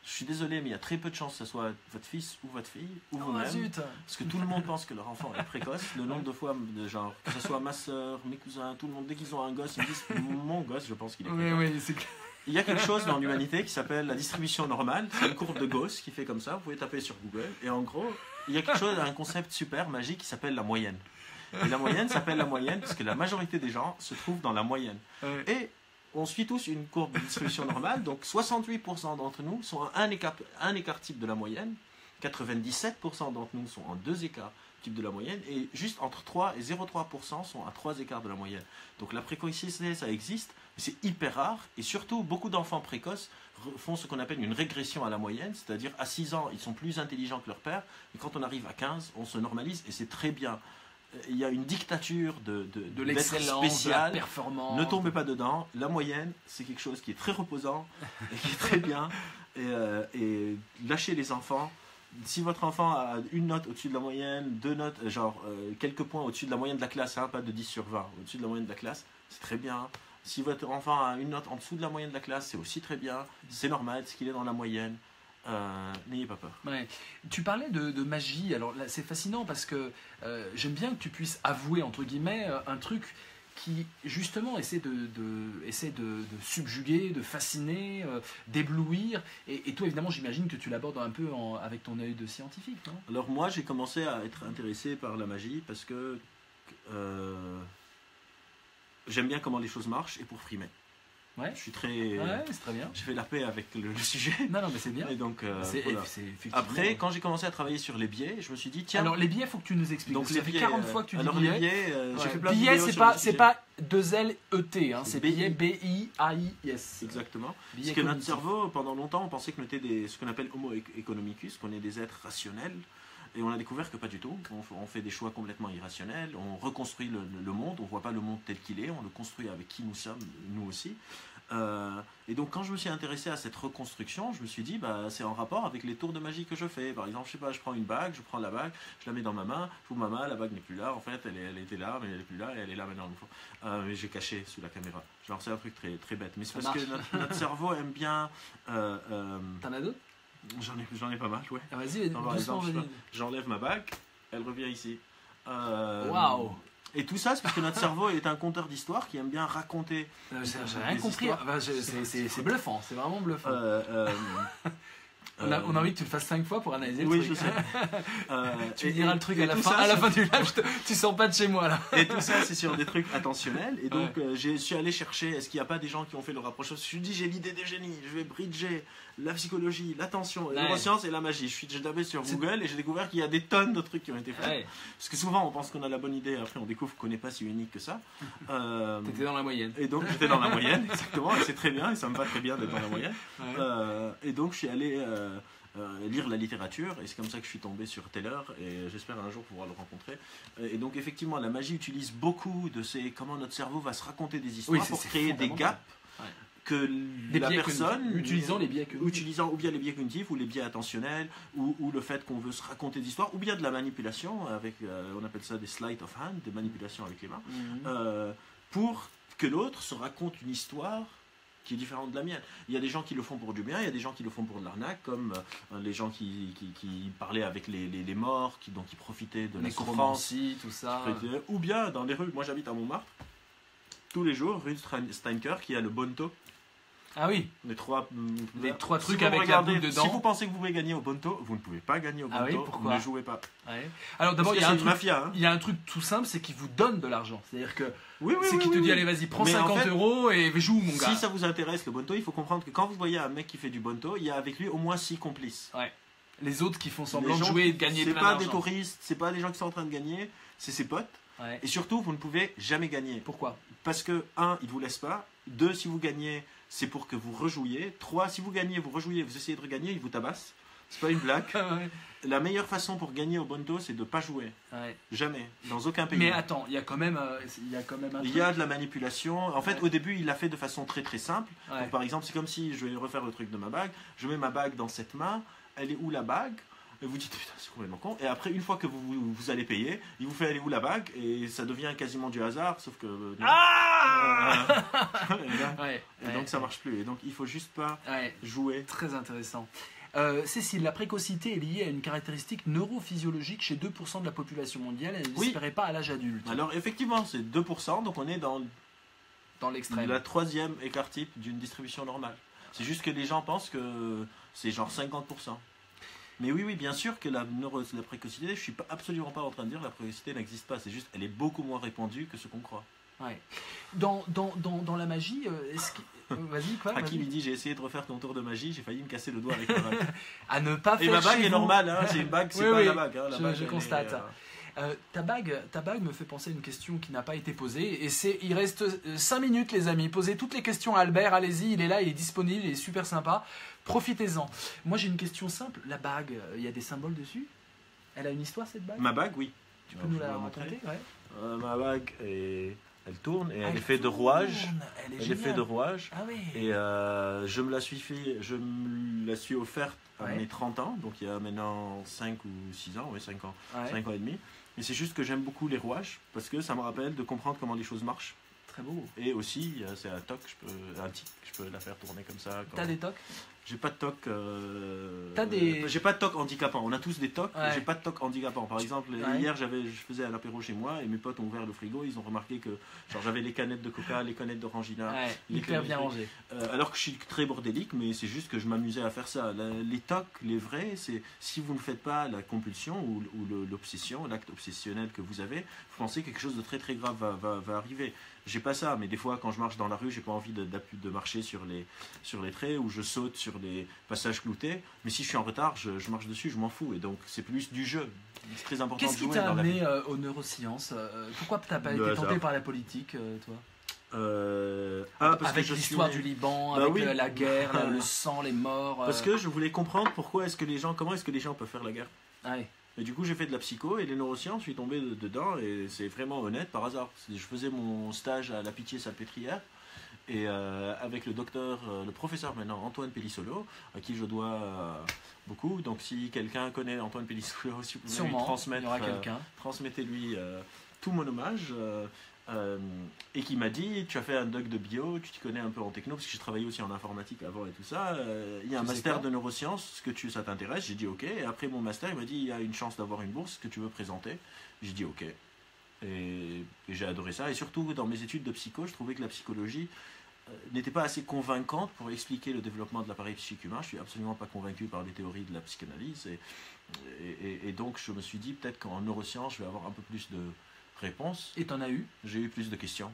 je suis désolé mais il y a très peu de chances que ce soit votre fils ou votre fille ou vous-même, parce que tout le monde pense que leur enfant est précoce, le nombre de fois, genre, que ce soit ma soeur, mes cousins, tout le monde, dès qu'ils ont un gosse, ils me disent mon gosse je pense qu'il est précoce. Oui, c'est clair. Il y a quelque chose dans l'humanité qui s'appelle la distribution normale. C'est une courbe de Gauss qui fait comme ça. Vous pouvez taper sur Google. Et en gros, il y a quelque chose, un concept super magique qui s'appelle la moyenne. Et la moyenne s'appelle la moyenne parce que la majorité des gens se trouvent dans la moyenne. Ouais. Et on suit tous une courbe de distribution normale, donc 68% d'entre nous sont à un écart type de la moyenne, 97% d'entre nous sont en 2 écarts type de la moyenne, et juste entre 3 et 0,3% sont à 3 écarts de la moyenne. Donc la précocité, ça existe, mais c'est hyper rare, et surtout beaucoup d'enfants précoces font ce qu'on appelle une régression à la moyenne, c'est-à-dire à 6 ans, ils sont plus intelligents que leur père, et quand on arrive à 15, on se normalise, et c'est très bien. Il y a une dictature de l'excellence, spéciale. de la performance. Ne tombez pas dedans. La moyenne, c'est quelque chose qui est très reposant et qui est très bien. Et lâchez les enfants. Si votre enfant a une note au-dessus de la moyenne, 2 notes, genre quelques points au-dessus de la moyenne de la classe, hein, pas de 10 sur 20, au-dessus de la moyenne de la classe, c'est très bien. Si votre enfant a une note en dessous de la moyenne de la classe, c'est aussi très bien. C'est normal, c'est qu'il est dans la moyenne. N'ayez pas peur. Ouais. Tu parlais de magie, alors là c'est fascinant parce que j'aime bien que tu puisses avouer entre guillemets un truc qui justement essaie de subjuguer, de fasciner, d'éblouir, et toi évidemment j'imagine que tu l'abordes un peu avec ton œil de scientifique, non? Alors moi j'ai commencé à être intéressé par la magie parce que j'aime bien comment les choses marchent et pour frimer. Ouais. Je suis très. Ouais, c'est très bien. J'ai fait la paix avec le sujet. Non, mais c'est bien. Et donc, c'est voilà. effectivement... Après, quand j'ai commencé à travailler sur les biais, je me suis dit, tiens. Alors, les biais, il faut que tu nous expliques. Donc, ça fait 40 fois que tu dis alors, billets. les biais, j'ai fait plein de billets, vidéos sur le c'est sujet. pas 2L-E-T, hein, c'est billets B-I-A-I-S. Exactement. Billets Parce que notre cognitifs. cerveau, pendant longtemps, on pensait que nous étions ce qu'on appelle Homo economicus, qu'on est des êtres rationnels. Et on a découvert que pas du tout. On fait des choix complètement irrationnels. On reconstruit le monde. On ne voit pas le monde tel qu'il est. On le construit avec qui nous sommes, nous aussi. Et donc quand je me suis intéressé à cette reconstruction, je me suis dit bah, c'est en rapport avec les tours de magie que je fais. Par exemple, je sais pas, je prends une bague, je prends la bague, je la mets dans ma main, j'ouvre ma main, la bague n'est plus là, en fait elle était là, mais elle n'est plus là, et elle est là maintenant. Mais j'ai caché sous la caméra. Genre c'est un truc très, très bête. Mais c'est parce que notre cerveau aime bien... T'en as d'autres? J'en ai pas mal, ouais. Ah, vas-y, Par doucement, exemple, vas-y. j'enlève ma bague, elle revient ici. Waouh! Et tout ça, c'est parce que notre cerveau est un conteur d'histoires qui aime bien raconter. J'ai rien des compris. histoires. Bah, c'est bluffant, c'est vraiment bluffant. On a envie que tu le fasses 5 fois pour analyser le oui, truc. je sais. Tu me diras le truc à la ça, fin du live, tu sors pas de chez moi là. Et tout ça, c'est sur des trucs attentionnels. Et donc, je suis allé chercher, est-ce qu'il n'y a pas des gens qui ont fait le rapprochement? Je me suis dit, j'ai l'idée des génies, je vais bridger la psychologie, l'attention, la neuroscience et la magie. J'ai tapé sur Google et j'ai découvert qu'il y a des tonnes de trucs qui ont été faits. Ouais. Parce que souvent, on pense qu'on a la bonne idée, et après on découvre qu'on n'est pas si unique que ça. T'étais dans la moyenne. Et donc, j'étais dans la moyenne, exactement, et c'est très bien, et ça me va très bien d'être dans la moyenne. Ouais. Et donc, je suis allé... lire la littérature, et c'est comme ça que je suis tombé sur Taylor, et j'espère un jour pouvoir le rencontrer. Et donc effectivement, la magie utilise beaucoup de ces comment notre cerveau va se raconter des histoires pour créer des gaps que la personne utilisant les biais cognitifs, utilisant ou bien les biais cognitifs ou les biais attentionnels ou le fait qu'on veut se raconter des histoires ou bien de la manipulation avec on appelle ça des sleight of hand, des manipulations avec les mains, pour que l'autre se raconte une histoire qui est différente de la mienne. Il y a des gens qui le font pour du bien, il y a des gens qui le font pour de l'arnaque, comme les gens qui parlaient avec les morts, qui profitaient de la souffrance, tout ça. ou bien dans les rues. Moi j'habite à Montmartre, tous les jours, rue Steinker, qui a le Bonto. Ah oui, les trois trucs avec la boule dedans. Si vous pensez que vous pouvez gagner au Bonto, vous ne pouvez pas gagner au Bonto. Ah oui, pourquoi? Ne jouez pas. Ouais. Alors d'abord, il y a un truc tout simple, c'est qu'il vous donne de l'argent. C'est-à-dire que c'est qu'il te dit allez vas-y, prends 50 € et joue mon gars. Si ça vous intéresse le Bonto, il faut comprendre que quand vous voyez un mec qui fait du Bonto, il y a avec lui au moins 6 complices. Ouais. Les autres qui font semblant de jouer et de gagner plein d'argent. C'est pas des touristes, c'est pas des gens qui sont en train de gagner, c'est ses potes. Ouais. Et surtout, vous ne pouvez jamais gagner. Pourquoi? Parce que 1, ils ne vous laissent pas. 2, si vous gagnez, c'est pour que vous rejouiez. 3, si vous gagnez, vous rejouez, vous essayez de regagner, ils vous tabassent. C'est pas une blague. Ouais. La meilleure façon pour gagner au Bonto, c'est de ne pas jouer. Ouais. Jamais. Dans aucun pays. Mais attends, il y a quand même un truc. Il y a de la manipulation. En fait, au début, il l'a fait de façon très très simple. Ouais. Donc, par exemple, c'est comme si je vais refaire le truc de ma bague. Je mets ma bague dans cette main. Elle est où la bague? Et vous dites, putain, c'est complètement con. Et après, une fois que vous allez payer, il vous fait aller où la bague? Et ça devient quasiment du hasard, sauf que... et donc, ça marche plus. Et donc, il faut juste pas jouer. Très intéressant. Cécile, la précocité est liée à une caractéristique neurophysiologique chez 2% de la population mondiale. Elle ne disparaît pas à l'âge adulte. Alors, effectivement, c'est 2%. Donc, on est dans l'extrême. La 3e écart type d'une distribution normale. C'est juste que les gens pensent que c'est genre 50%. Mais oui, oui, bien sûr que la précocité, je ne suis absolument pas en train de dire que la précocité n'existe pas. C'est juste elle est beaucoup moins répandue que ce qu'on croit. Ouais. Dans la magie, vas-y, quoi. Hakim il dit j'ai essayé de refaire ton tour de magie, j'ai failli me casser le doigt avec ma bague. À ne pas faire. Et ma bague chez est vous. normale, hein, c'est une bague, c'est Oui, pas oui, la bague. Hein, la bague je elle constate. est, Ta bague me fait penser à une question qui n'a pas été posée. Et il reste 5 minutes, les amis. Posez toutes les questions à Albert, allez-y, il est là, il est disponible, il est super sympa. Profitez-en. Moi, j'ai une question simple. La bague, il y a des symboles dessus? Elle a une histoire, cette bague? Ma bague, oui. Tu peux nous la raconter? Ouais. Ma bague, elle tourne et elle est Elle faite de tourne, rouage. Elle est Elle est géniale. faite de rouage. Ah oui. Et je me la suis offerte à Ouais. mes 30 ans, donc il y a maintenant 5 ou 6 ans, oui 5 ans, Ouais. 5 ans et demi. Et c'est juste que j'aime beaucoup les rouages, parce que ça me rappelle de comprendre comment les choses marchent. Très beau. Et aussi, c'est un toc, un tic, je peux la faire tourner comme ça. T'as des tocs? J'ai pas de toc. T'as des- J'ai pas de toc handicapant. On a tous des tocs. Ouais. J'ai pas de toc handicapant. Par exemple, Ouais. hier, je faisais un apéro chez moi et mes potes ont ouvert le frigo. Ils ont remarqué que genre j'avais les canettes de Coca, les canettes d'Orangina. Ouais, les hyper canettes- bien rangé. Alors que je suis très bordélique, mais c'est juste que je m'amusais à faire ça. Les tocs, les vrais, c'est si vous ne faites pas la compulsion ou l'obsession, l'acte obsessionnel que vous avez, vous pensez que quelque chose de très très grave va arriver. J'ai pas ça, mais des fois quand je marche dans la rue, j'ai pas envie de marcher sur les traits ou je saute sur les passages cloutés. Mais si je suis en retard, je marche dessus, je m'en fous. Et donc c'est plus du jeu. C'est très important Qu'est-ce de qui jouer t'a dans la vie. amené aux neurosciences? Pourquoi t'as pas Le été tenté hasard. par la politique, toi? Parce que Avec je l'histoire suis... du Liban, Bah avec oui. la guerre, le sang, les morts. Parce que je voulais comprendre comment est-ce que les gens peuvent faire la guerre. Ouais. Et du coup, j'ai fait de la psycho et les neurosciences, je suis tombé dedans et c'est vraiment honnête par hasard. Je faisais mon stage à la Pitié-Salpêtrière et avec le professeur maintenant, Antoine Pellissolo, à qui je dois beaucoup. Donc, si quelqu'un connaît Antoine Pellissolo, si vous pouvez lui Sûrement, il transmettre, y aura quelqu'un. transmettez-lui tout mon hommage. Et qui m'a dit, tu as fait un doc de bio, tu t'y connais un peu en techno, parce que j'ai travaillé aussi en informatique avant et tout ça. Il y a un Tu sais master quoi de neurosciences, ça t'intéresse? J'ai dit ok. Et après mon master, il m'a dit, il y a une chance d'avoir une bourse, que tu veux présenter? J'ai dit ok. Et j'ai adoré ça. Et surtout, dans mes études de psycho, je trouvais que la psychologie n'était pas assez convaincante pour expliquer le développement de l'appareil psychique humain. Je suis absolument pas convaincu par les théories de la psychanalyse. Et donc, je me suis dit, peut-être qu'en neurosciences, je vais avoir un peu plus de réponses. Et t'en as eu? J'ai eu plus de questions.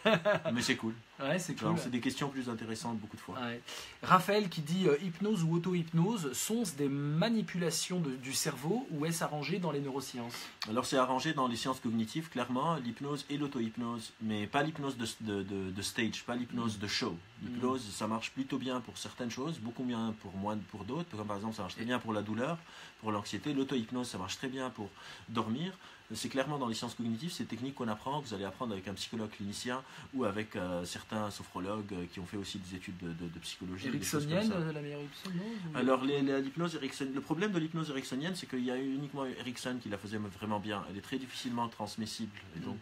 Mais c'est cool. Ouais, c'est Genre, cool. c'est des questions plus intéressantes beaucoup de fois. Ouais. Raphaël qui dit hypnose ou auto-hypnose, sont-ce des manipulations du cerveau ou est-ce arrangé dans les neurosciences? Alors c'est arrangé dans les sciences cognitives, clairement, l'hypnose et l'auto-hypnose, mais pas l'hypnose de stage, pas l'hypnose de show. L'hypnose, ça marche plutôt bien pour certaines choses, beaucoup bien pour d'autres, comme par exemple ça marche très bien pour la douleur, pour l'anxiété. L'auto-hypnose, ça marche très bien pour dormir. C'est clairement dans les sciences cognitives, c'est des techniques qu'on apprend, que vous allez apprendre avec un psychologue clinicien ou avec certains sophrologues qui ont fait aussi des études de psychologie. des choses comme Ericksonienne, ça. la meilleure hypnose ou... Alors l'hypnose ericksonienne, le problème de l'hypnose ericksonienne, c'est qu'il y a uniquement Erickson qui la faisait vraiment bien. Elle est très difficilement transmissible. Et donc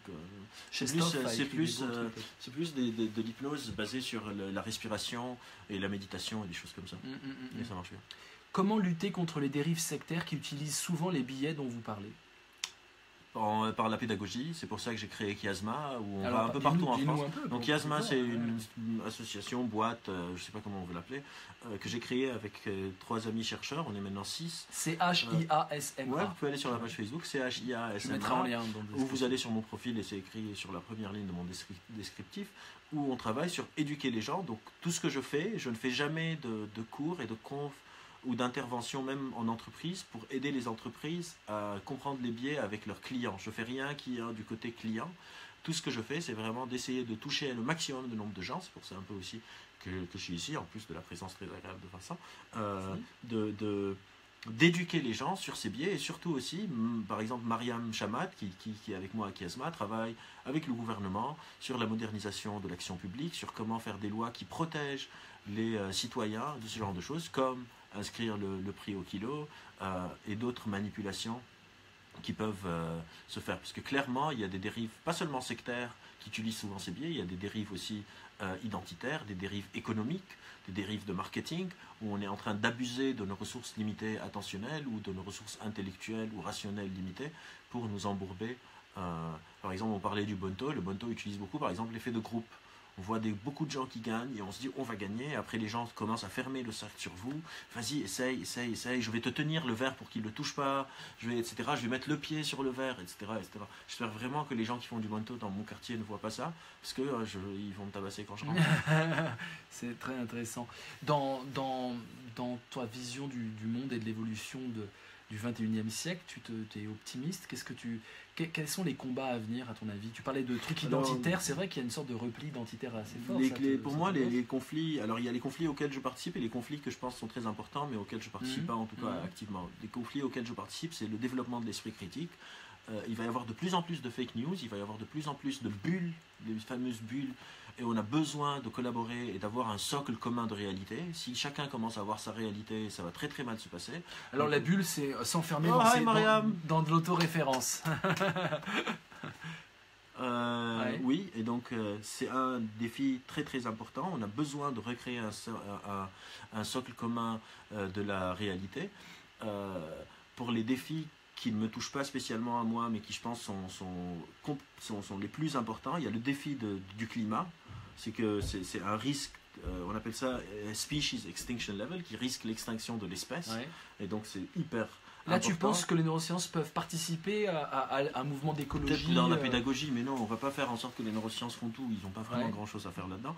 Chez c'est Stoff a écrit des plus, beaux trucs. c'est plus de l'hypnose basée sur la respiration et la méditation et des choses comme ça. Et ça marche bien. Comment lutter contre les dérives sectaires qui utilisent souvent les billets dont vous parlez? Par la pédagogie, c'est pour ça que j'ai créé Chiasma, où on Alors, va un peu partout en dis-nous France. un peu, Donc pour Chiasma, voir, c'est ouais. une association, boîte, je ne sais pas comment on veut l'appeler, que j'ai créée avec 3 amis chercheurs, on est maintenant 6. C-H-I-A-S-M-A. Ouais, vous pouvez aller sur la page Facebook, Je mettrai en CHIASMA, lien dans le où vous description. allez sur mon profil et c'est écrit sur la première ligne de mon descriptif, où on travaille sur éduquer les gens. Donc tout ce que je fais, je ne fais jamais de cours et de conf ou d'intervention même en entreprise pour aider les entreprises à comprendre les biais avec leurs clients. Je ne fais rien qui est du côté client. Tout ce que je fais, c'est vraiment d'essayer de toucher le maximum de nombre de gens. C'est pour ça un peu aussi que je suis ici, en plus de la présence très agréable de Vincent, d'éduquer les gens sur ces biais et surtout aussi, par exemple, Mariam Chamat, qui est avec moi à Chiasma, travaille avec le gouvernement sur la modernisation de l'action publique, sur comment faire des lois qui protègent les citoyens de ce genre de choses, comme inscrire le prix au kilo et d'autres manipulations qui peuvent se faire. Parce que clairement, il y a des dérives, pas seulement sectaires, qui utilisent souvent ces biais, il y a des dérives aussi identitaires, des dérives économiques, des dérives de marketing, où on est en train d'abuser de nos ressources limitées attentionnelles ou de nos ressources intellectuelles ou rationnelles limitées pour nous embourber. Par exemple, on parlait du Bonto. Le Bonto utilise beaucoup, par exemple, l'effet de groupe. on voit beaucoup de gens qui gagnent et on se dit on va gagner. Après les gens commencent à fermer le cercle sur vous. Vas-y, essaye, je vais te tenir le verre pour qu'il ne le touche pas, etc. Je vais mettre le pied sur le verre, etc. etc. J'espère vraiment que les gens qui font du Bonto dans mon quartier ne voient pas ça, parce que ils vont me tabasser quand je rentre. C'est très intéressant. Dans ta vision du monde et de l'évolution du 21e siècle, tu es optimiste. Quels sont les combats à venir, à ton avis? Tu parlais de trucs identitaires, c'est vrai qu'il y a une sorte de repli identitaire assez fort. Pour moi, les conflits, alors il y a les conflits auxquels je participe et les conflits que je pense sont très importants, mais auxquels je ne participe pas en tout cas activement. Les conflits auxquels je participe, c'est le développement de l'esprit critique. Il va y avoir de plus en plus de fake news, il va y avoir de plus en plus de bulles, les fameuses bulles, et on a besoin de collaborer et d'avoir un socle commun de réalité. Si chacun commence à avoir sa réalité, ça va très très mal se passer. Alors la bulle, c'est s'enfermer dans de l'autoréférence. Oui, et donc c'est un défi très très important. On a besoin de recréer un socle commun de la réalité. Pour les défis qui ne me touchent pas spécialement à moi, mais qui je pense sont les plus importants, il y a le défi du climat. C'est un risque, on appelle ça species extinction level, qui risque l'extinction de l'espèce. Et donc c'est hyper Là, important. Tu penses que les neurosciences peuvent participer à un mouvement d'écologie? Peut-être dans la pédagogie, mais non, on ne va pas faire en sorte que les neurosciences font tout. Ils n'ont pas vraiment grand-chose à faire là-dedans.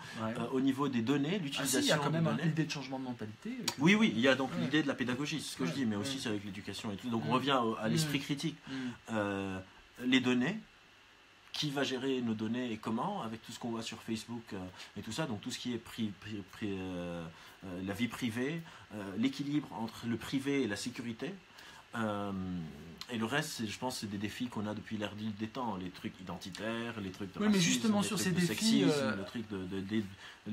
Au niveau des données, l'utilisation il y a quand même l'idée de changement de mentalité. Oui, il y a donc l'idée de la pédagogie, c'est ce que je dis, mais aussi c'est avec l'éducation et tout. Donc on revient à l'esprit critique. Les données, qui va gérer nos données et comment, avec tout ce qu'on voit sur Facebook et tout ça, donc tout ce qui est la vie privée, l'équilibre entre le privé et la sécurité. Et le reste, je pense, c'est des défis qu'on a depuis l'ère des temps, les trucs identitaires, les trucs de racisme, mais justement sur ces défis, le truc de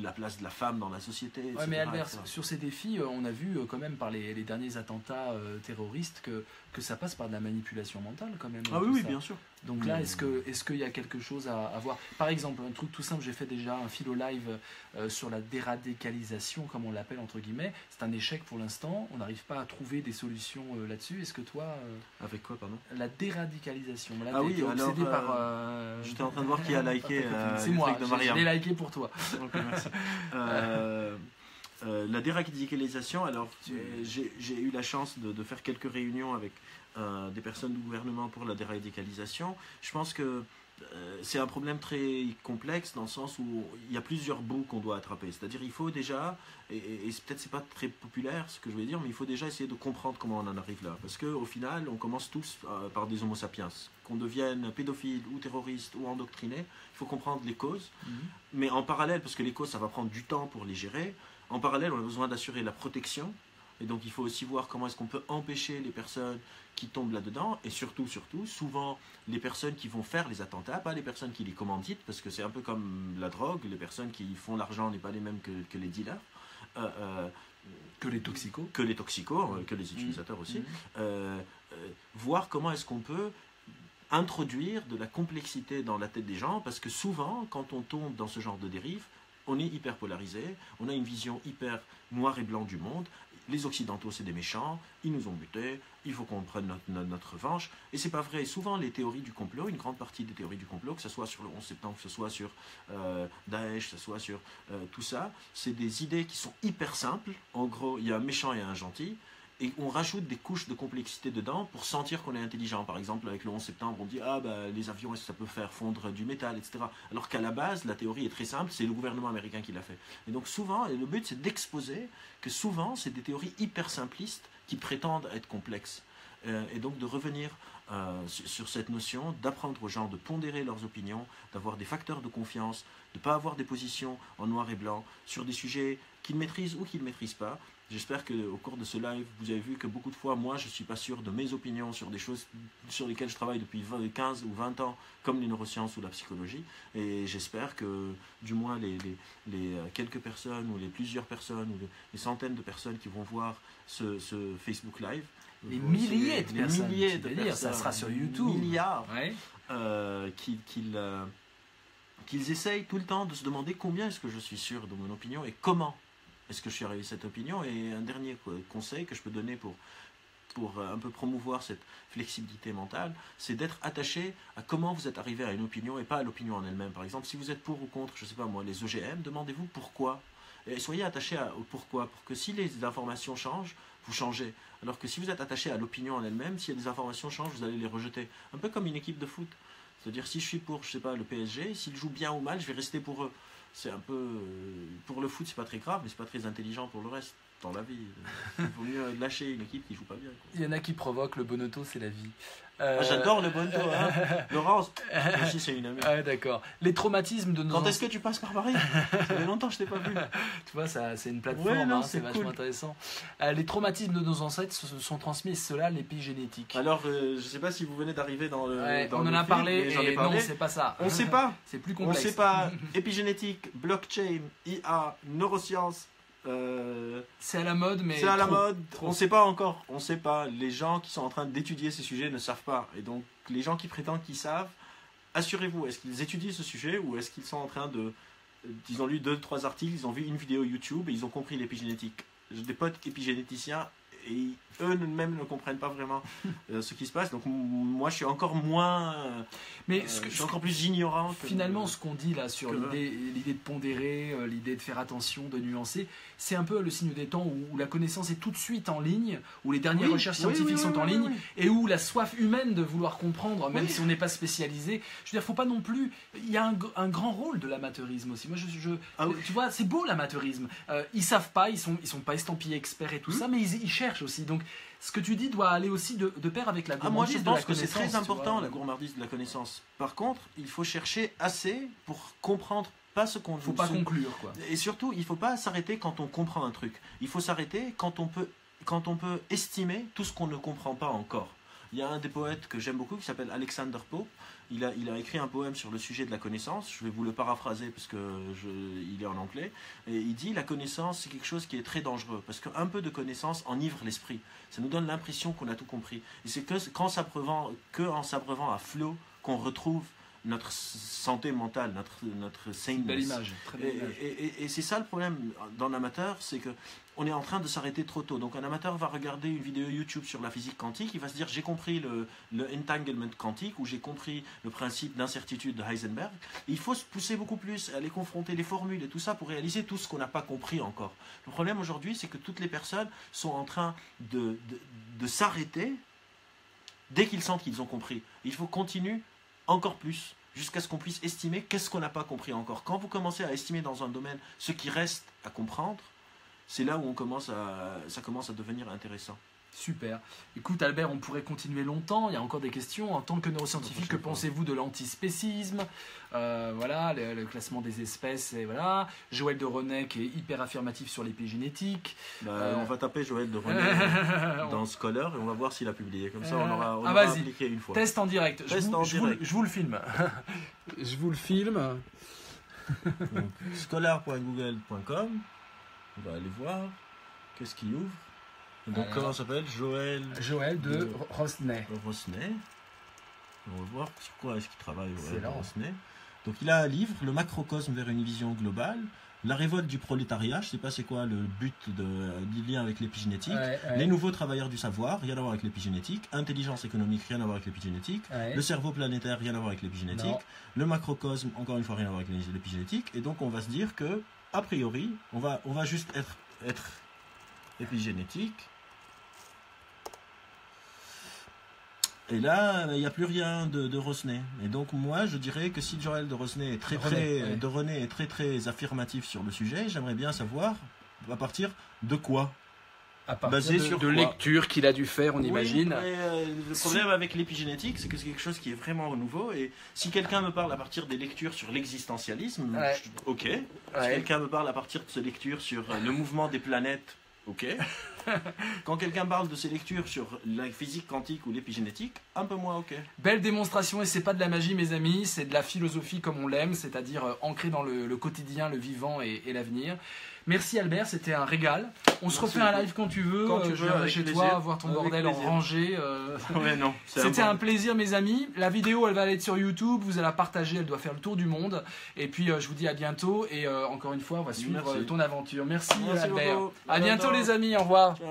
la place de la femme dans la société, etc. Mais Albert, sur ces défis, on a vu quand même par les derniers attentats terroristes que ça passe par de la manipulation mentale quand même. Ah oui, bien sûr. Donc là, est-ce qu'il y a quelque chose à voir? Par exemple, un truc tout simple, j'ai fait déjà un philo live sur la déradicalisation, comme on l'appelle entre guillemets. C'est un échec pour l'instant, on n'arrive pas à trouver des solutions là-dessus. Est-ce que toi... Avec quoi, pardon? La déradicalisation. Là, ah oui, alors, j'étais en train de voir qui a liké c'est moi, je l'ai liké pour toi. Okay, merci. La déradicalisation, alors j'ai eu la chance de faire quelques réunions avec des personnes du gouvernement pour la déradicalisation. Je pense que c'est un problème très complexe dans le sens où il y a plusieurs bouts qu'on doit attraper. C'est-à-dire il faut déjà, et peut-être c'est pas très populaire ce que je vais dire, mais il faut déjà essayer de comprendre comment on en arrive là. Parce qu'au final, on commence tous par des homo sapiens. Qu'on devienne pédophile ou terroriste ou endoctriné, il faut comprendre les causes. Mais en parallèle, parce que les causes, ça va prendre du temps pour les gérer, en parallèle, on a besoin d'assurer la protection. Et donc il faut aussi voir comment est-ce qu'on peut empêcher les personnes qui tombent là-dedans, et surtout, souvent les personnes qui vont faire les attentats, pas les personnes qui les commanditent, parce que c'est un peu comme la drogue, les personnes qui font l'argent n'est pas les mêmes que les dealers. Que les toxicos. Que les utilisateurs aussi. Voir comment est-ce qu'on peut introduire de la complexité dans la tête des gens, parce que souvent, quand on tombe dans ce genre de dérive, on est hyper polarisé, on a une vision hyper noir et blanc du monde. Les Occidentaux, c'est des méchants, ils nous ont butés, il faut qu'on prenne notre revanche. Et c'est pas vrai. Souvent, les théories du complot, une grande partie des théories du complot, que ce soit sur le 11 septembre, que ce soit sur Daesh, que ce soit sur tout ça, c'est des idées qui sont hyper simples. En gros, il y a un méchant et un gentil. Et on rajoute des couches de complexité dedans pour sentir qu'on est intelligent. Par exemple, avec le 11 septembre, on dit « Ah, les avions, est-ce que ça peut faire fondre du métal, etc. » Alors qu'à la base, la théorie est très simple, c'est le gouvernement américain qui l'a fait. Et donc souvent, et le but, c'est d'exposer que souvent, c'est des théories hyper simplistes qui prétendent être complexes. Et donc de revenir sur cette notion, d'apprendre aux gens de pondérer leurs opinions, d'avoir des facteurs de confiance, de ne pas avoir des positions en noir et blanc sur des sujets qu'ils maîtrisent ou qu'ils ne maîtrisent pas. J'espère qu'au cours de ce live, vous avez vu que beaucoup de fois, moi, je ne suis pas sûr de mes opinions sur des choses sur lesquelles je travaille depuis 15 ou 20 ans, comme les neurosciences ou la psychologie. Et j'espère que, du moins, les quelques personnes ou les plusieurs personnes ou les centaines de personnes qui vont voir ce Facebook Live, les milliers de personnes, ça sera sur YouTube, milliards, qu'ils essayent tout le temps de se demander combien est-ce que je suis sûr de mon opinion et comment est-ce que je suis arrivé à cette opinion. Et un dernier conseil que je peux donner pour pour un peu promouvoir cette flexibilité mentale, c'est d'être attaché à comment vous êtes arrivé à une opinion et pas à l'opinion en elle-même. Par exemple, si vous êtes pour ou contre, je ne sais pas moi, les OGM, demandez-vous pourquoi. Et soyez attaché au pourquoi, pour que si les informations changent, vous changez. Alors que si vous êtes attaché à l'opinion en elle-même, si les informations changent, vous allez les rejeter. Un peu comme une équipe de foot. C'est-à-dire, si je suis pour, je sais pas, le PSG, s'ils jouent bien ou mal, je vais rester pour eux. C'est un peu... pour le foot, c'est pas très grave, mais c'est pas très intelligent pour le reste. Dans la vie, il vaut mieux lâcher une équipe qui joue pas bien. Quoi. Il y en a qui provoquent le bonotto, c'est la vie. J'adore le bonneto, hein. Laurence, aussi c'est une amie. Ah, d'accord. Les traumatismes de nos Quand est-ce que tu passes par Paris? Ça fait longtemps que je t'ai pas vu. Tu vois, ça, c'est une plateforme, Ouais, non, c'est c'est vachement cool. intéressant. Les traumatismes de nos ancêtres se sont transmis, et cela, l'épigénétique. Alors, je sais pas si vous venez d'arriver dans le. Ouais, dans on le en a film, parlé, mais j'en ai et parlé. non, c'est pas ça. On sait pas. C'est plus On complexe. sait pas. Épigénétique, blockchain, IA, neurosciences. C'est à la mode, mais C'est à la trop. mode, trop. on sait pas encore, on sait pas. Les gens qui sont en train d'étudier ces sujets ne savent pas. Et donc, les gens qui prétendent qu'ils savent, assurez-vous, est-ce qu'ils étudient ce sujet ou est-ce qu'ils sont en train de... Ils ont lu 2-3 articles, ils ont vu une vidéo YouTube et ils ont compris l'épigénétique. J'ai des potes épigénéticiens et eux-mêmes ne comprennent pas vraiment ce qui se passe. Donc moi, je suis encore moins... Mais je suis encore plus ignorant. Finalement, ce qu'on dit là sur que- l'idée de pondérer, l'idée de faire attention, de nuancer, c'est un peu le signe des temps où la connaissance est tout de suite en ligne, où les dernières Oui, recherches oui, scientifiques oui, sont oui, en oui, ligne, oui. et où la soif humaine de vouloir comprendre, même Oui. si on n'est pas spécialisé, je veux dire, faut pas non plus... Il y a un grand rôle de l'amateurisme aussi. Moi, Ah oui. tu vois, c'est beau l'amateurisme. Ils savent pas, ils sont pas estampillés experts et tout ça, mais ils cherchent aussi. Donc, ce que tu dis doit aller aussi de pair avec la Ah, moi, gourmandise je de la pense que c'est connaissance. très tu important, vois. la gourmandise de la connaissance. Par contre, il faut chercher assez pour comprendre pas ce qu'on Faut pas conclure, quoi. Et surtout, il ne faut pas s'arrêter quand on comprend un truc. Il faut s'arrêter quand on peut estimer tout ce qu'on ne comprend pas encore. Il y a un des poètes que j'aime beaucoup qui s'appelle Alexander Pope. Il a écrit un poème sur le sujet de la connaissance. Je vais vous le paraphraser parce que il est en anglais. Et il dit la connaissance, c'est quelque chose qui est très dangereux parce qu'un peu de connaissance enivre l'esprit. Ça nous donne l'impression qu'on a tout compris. Et c'est qu'en s'abreuvant à flot qu'on retrouve notre santé mentale, notre saneness. Belle image, très belle image. Et c'est ça le problème dans l'amateur, c'est que on est en train de s'arrêter trop tôt. Donc un amateur va regarder une vidéo YouTube sur la physique quantique, il va se dire j'ai compris le entanglement quantique ou j'ai compris le principe d'incertitude de Heisenberg. Et il faut se pousser beaucoup plus, aller confronter les formules et tout ça pour réaliser tout ce qu'on n'a pas compris encore. Le problème aujourd'hui, c'est que toutes les personnes sont en train de s'arrêter dès qu'ils sentent qu'ils ont compris. Il faut continuer encore plus, jusqu'à ce qu'on puisse estimer qu'est-ce qu'on n'a pas compris encore. Quand vous commencez à estimer dans un domaine ce qui reste à comprendre, c'est là où ça commence à devenir intéressant. Super. Écoute Albert, on pourrait continuer longtemps, il y a encore des questions. En tant que neuroscientifique, que pensez-vous de l'antispécisme? Voilà, le classement des espèces, et voilà. Joël de René qui est hyper affirmatif sur l'épigénétique. On va taper Joël de René dans Scholar et on va voir s'il a publié. Comme ça, on aura vas-y. appliqué une fois. Test en direct. Je vous le filme. Je vous le filme. Donc, scholar.google.com. On va aller voir. Qu'est-ce qu'il ouvre? Donc, Alors, comment s'appelle? Joël de Rosnay. Rosnay. On va voir sur quoi est-ce qu'il travaille. C'est là. Rosnay. Donc, il a un livre, Le macrocosme vers une vision globale. La révolte du prolétariat, je ne sais pas c'est quoi le but du lien avec l'épigénétique. Ouais. Les nouveaux travailleurs du savoir, rien à voir avec l'épigénétique. Intelligence économique, rien à voir avec l'épigénétique. Ouais. Le cerveau planétaire, rien à voir avec l'épigénétique. Non. Le macrocosme, encore une fois, rien à voir avec l'épigénétique. Et donc, on va se dire que, a priori, on va juste être épigénétique. Et là, il n'y a plus rien de Rosnay. Et donc, moi, je dirais que si Joël de Rosnay est René est très affirmatif sur le sujet, j'aimerais bien savoir à partir de quoi. À partir Basé de sur quoi lectures qu'il a dû faire, on imagine. Mais, le problème avec l'épigénétique, c'est que c'est quelque chose qui est vraiment nouveau. Et si quelqu'un me parle à partir des lectures sur l'existentialisme, Ouais. ok. Si Ouais. quelqu'un me parle à partir de ces lectures sur le mouvement des planètes, ok. Quand quelqu'un parle de ses lectures sur la physique quantique ou l'épigénétique, un peu moins ok. Belle démonstration, et c'est pas de la magie mes amis, c'est de la philosophie comme on l'aime, c'est-à-dire ancrée dans le quotidien, le vivant et l'avenir. Merci Albert, c'était un régal. On se refait un live quand tu veux, Quand tu je veux, viendrai avec chez plaisir. toi, voir ton Avec bordel en plaisir. rangée. Ouais, non. C'était un plaisir mes amis, la vidéo elle va aller sur YouTube, vous allez la partager, elle doit faire le tour du monde. Et puis je vous dis à bientôt et encore une fois on va suivre Merci. ton aventure. Merci, Merci Albert. beaucoup. À bientôt bientôt. les amis, au revoir. Ciao.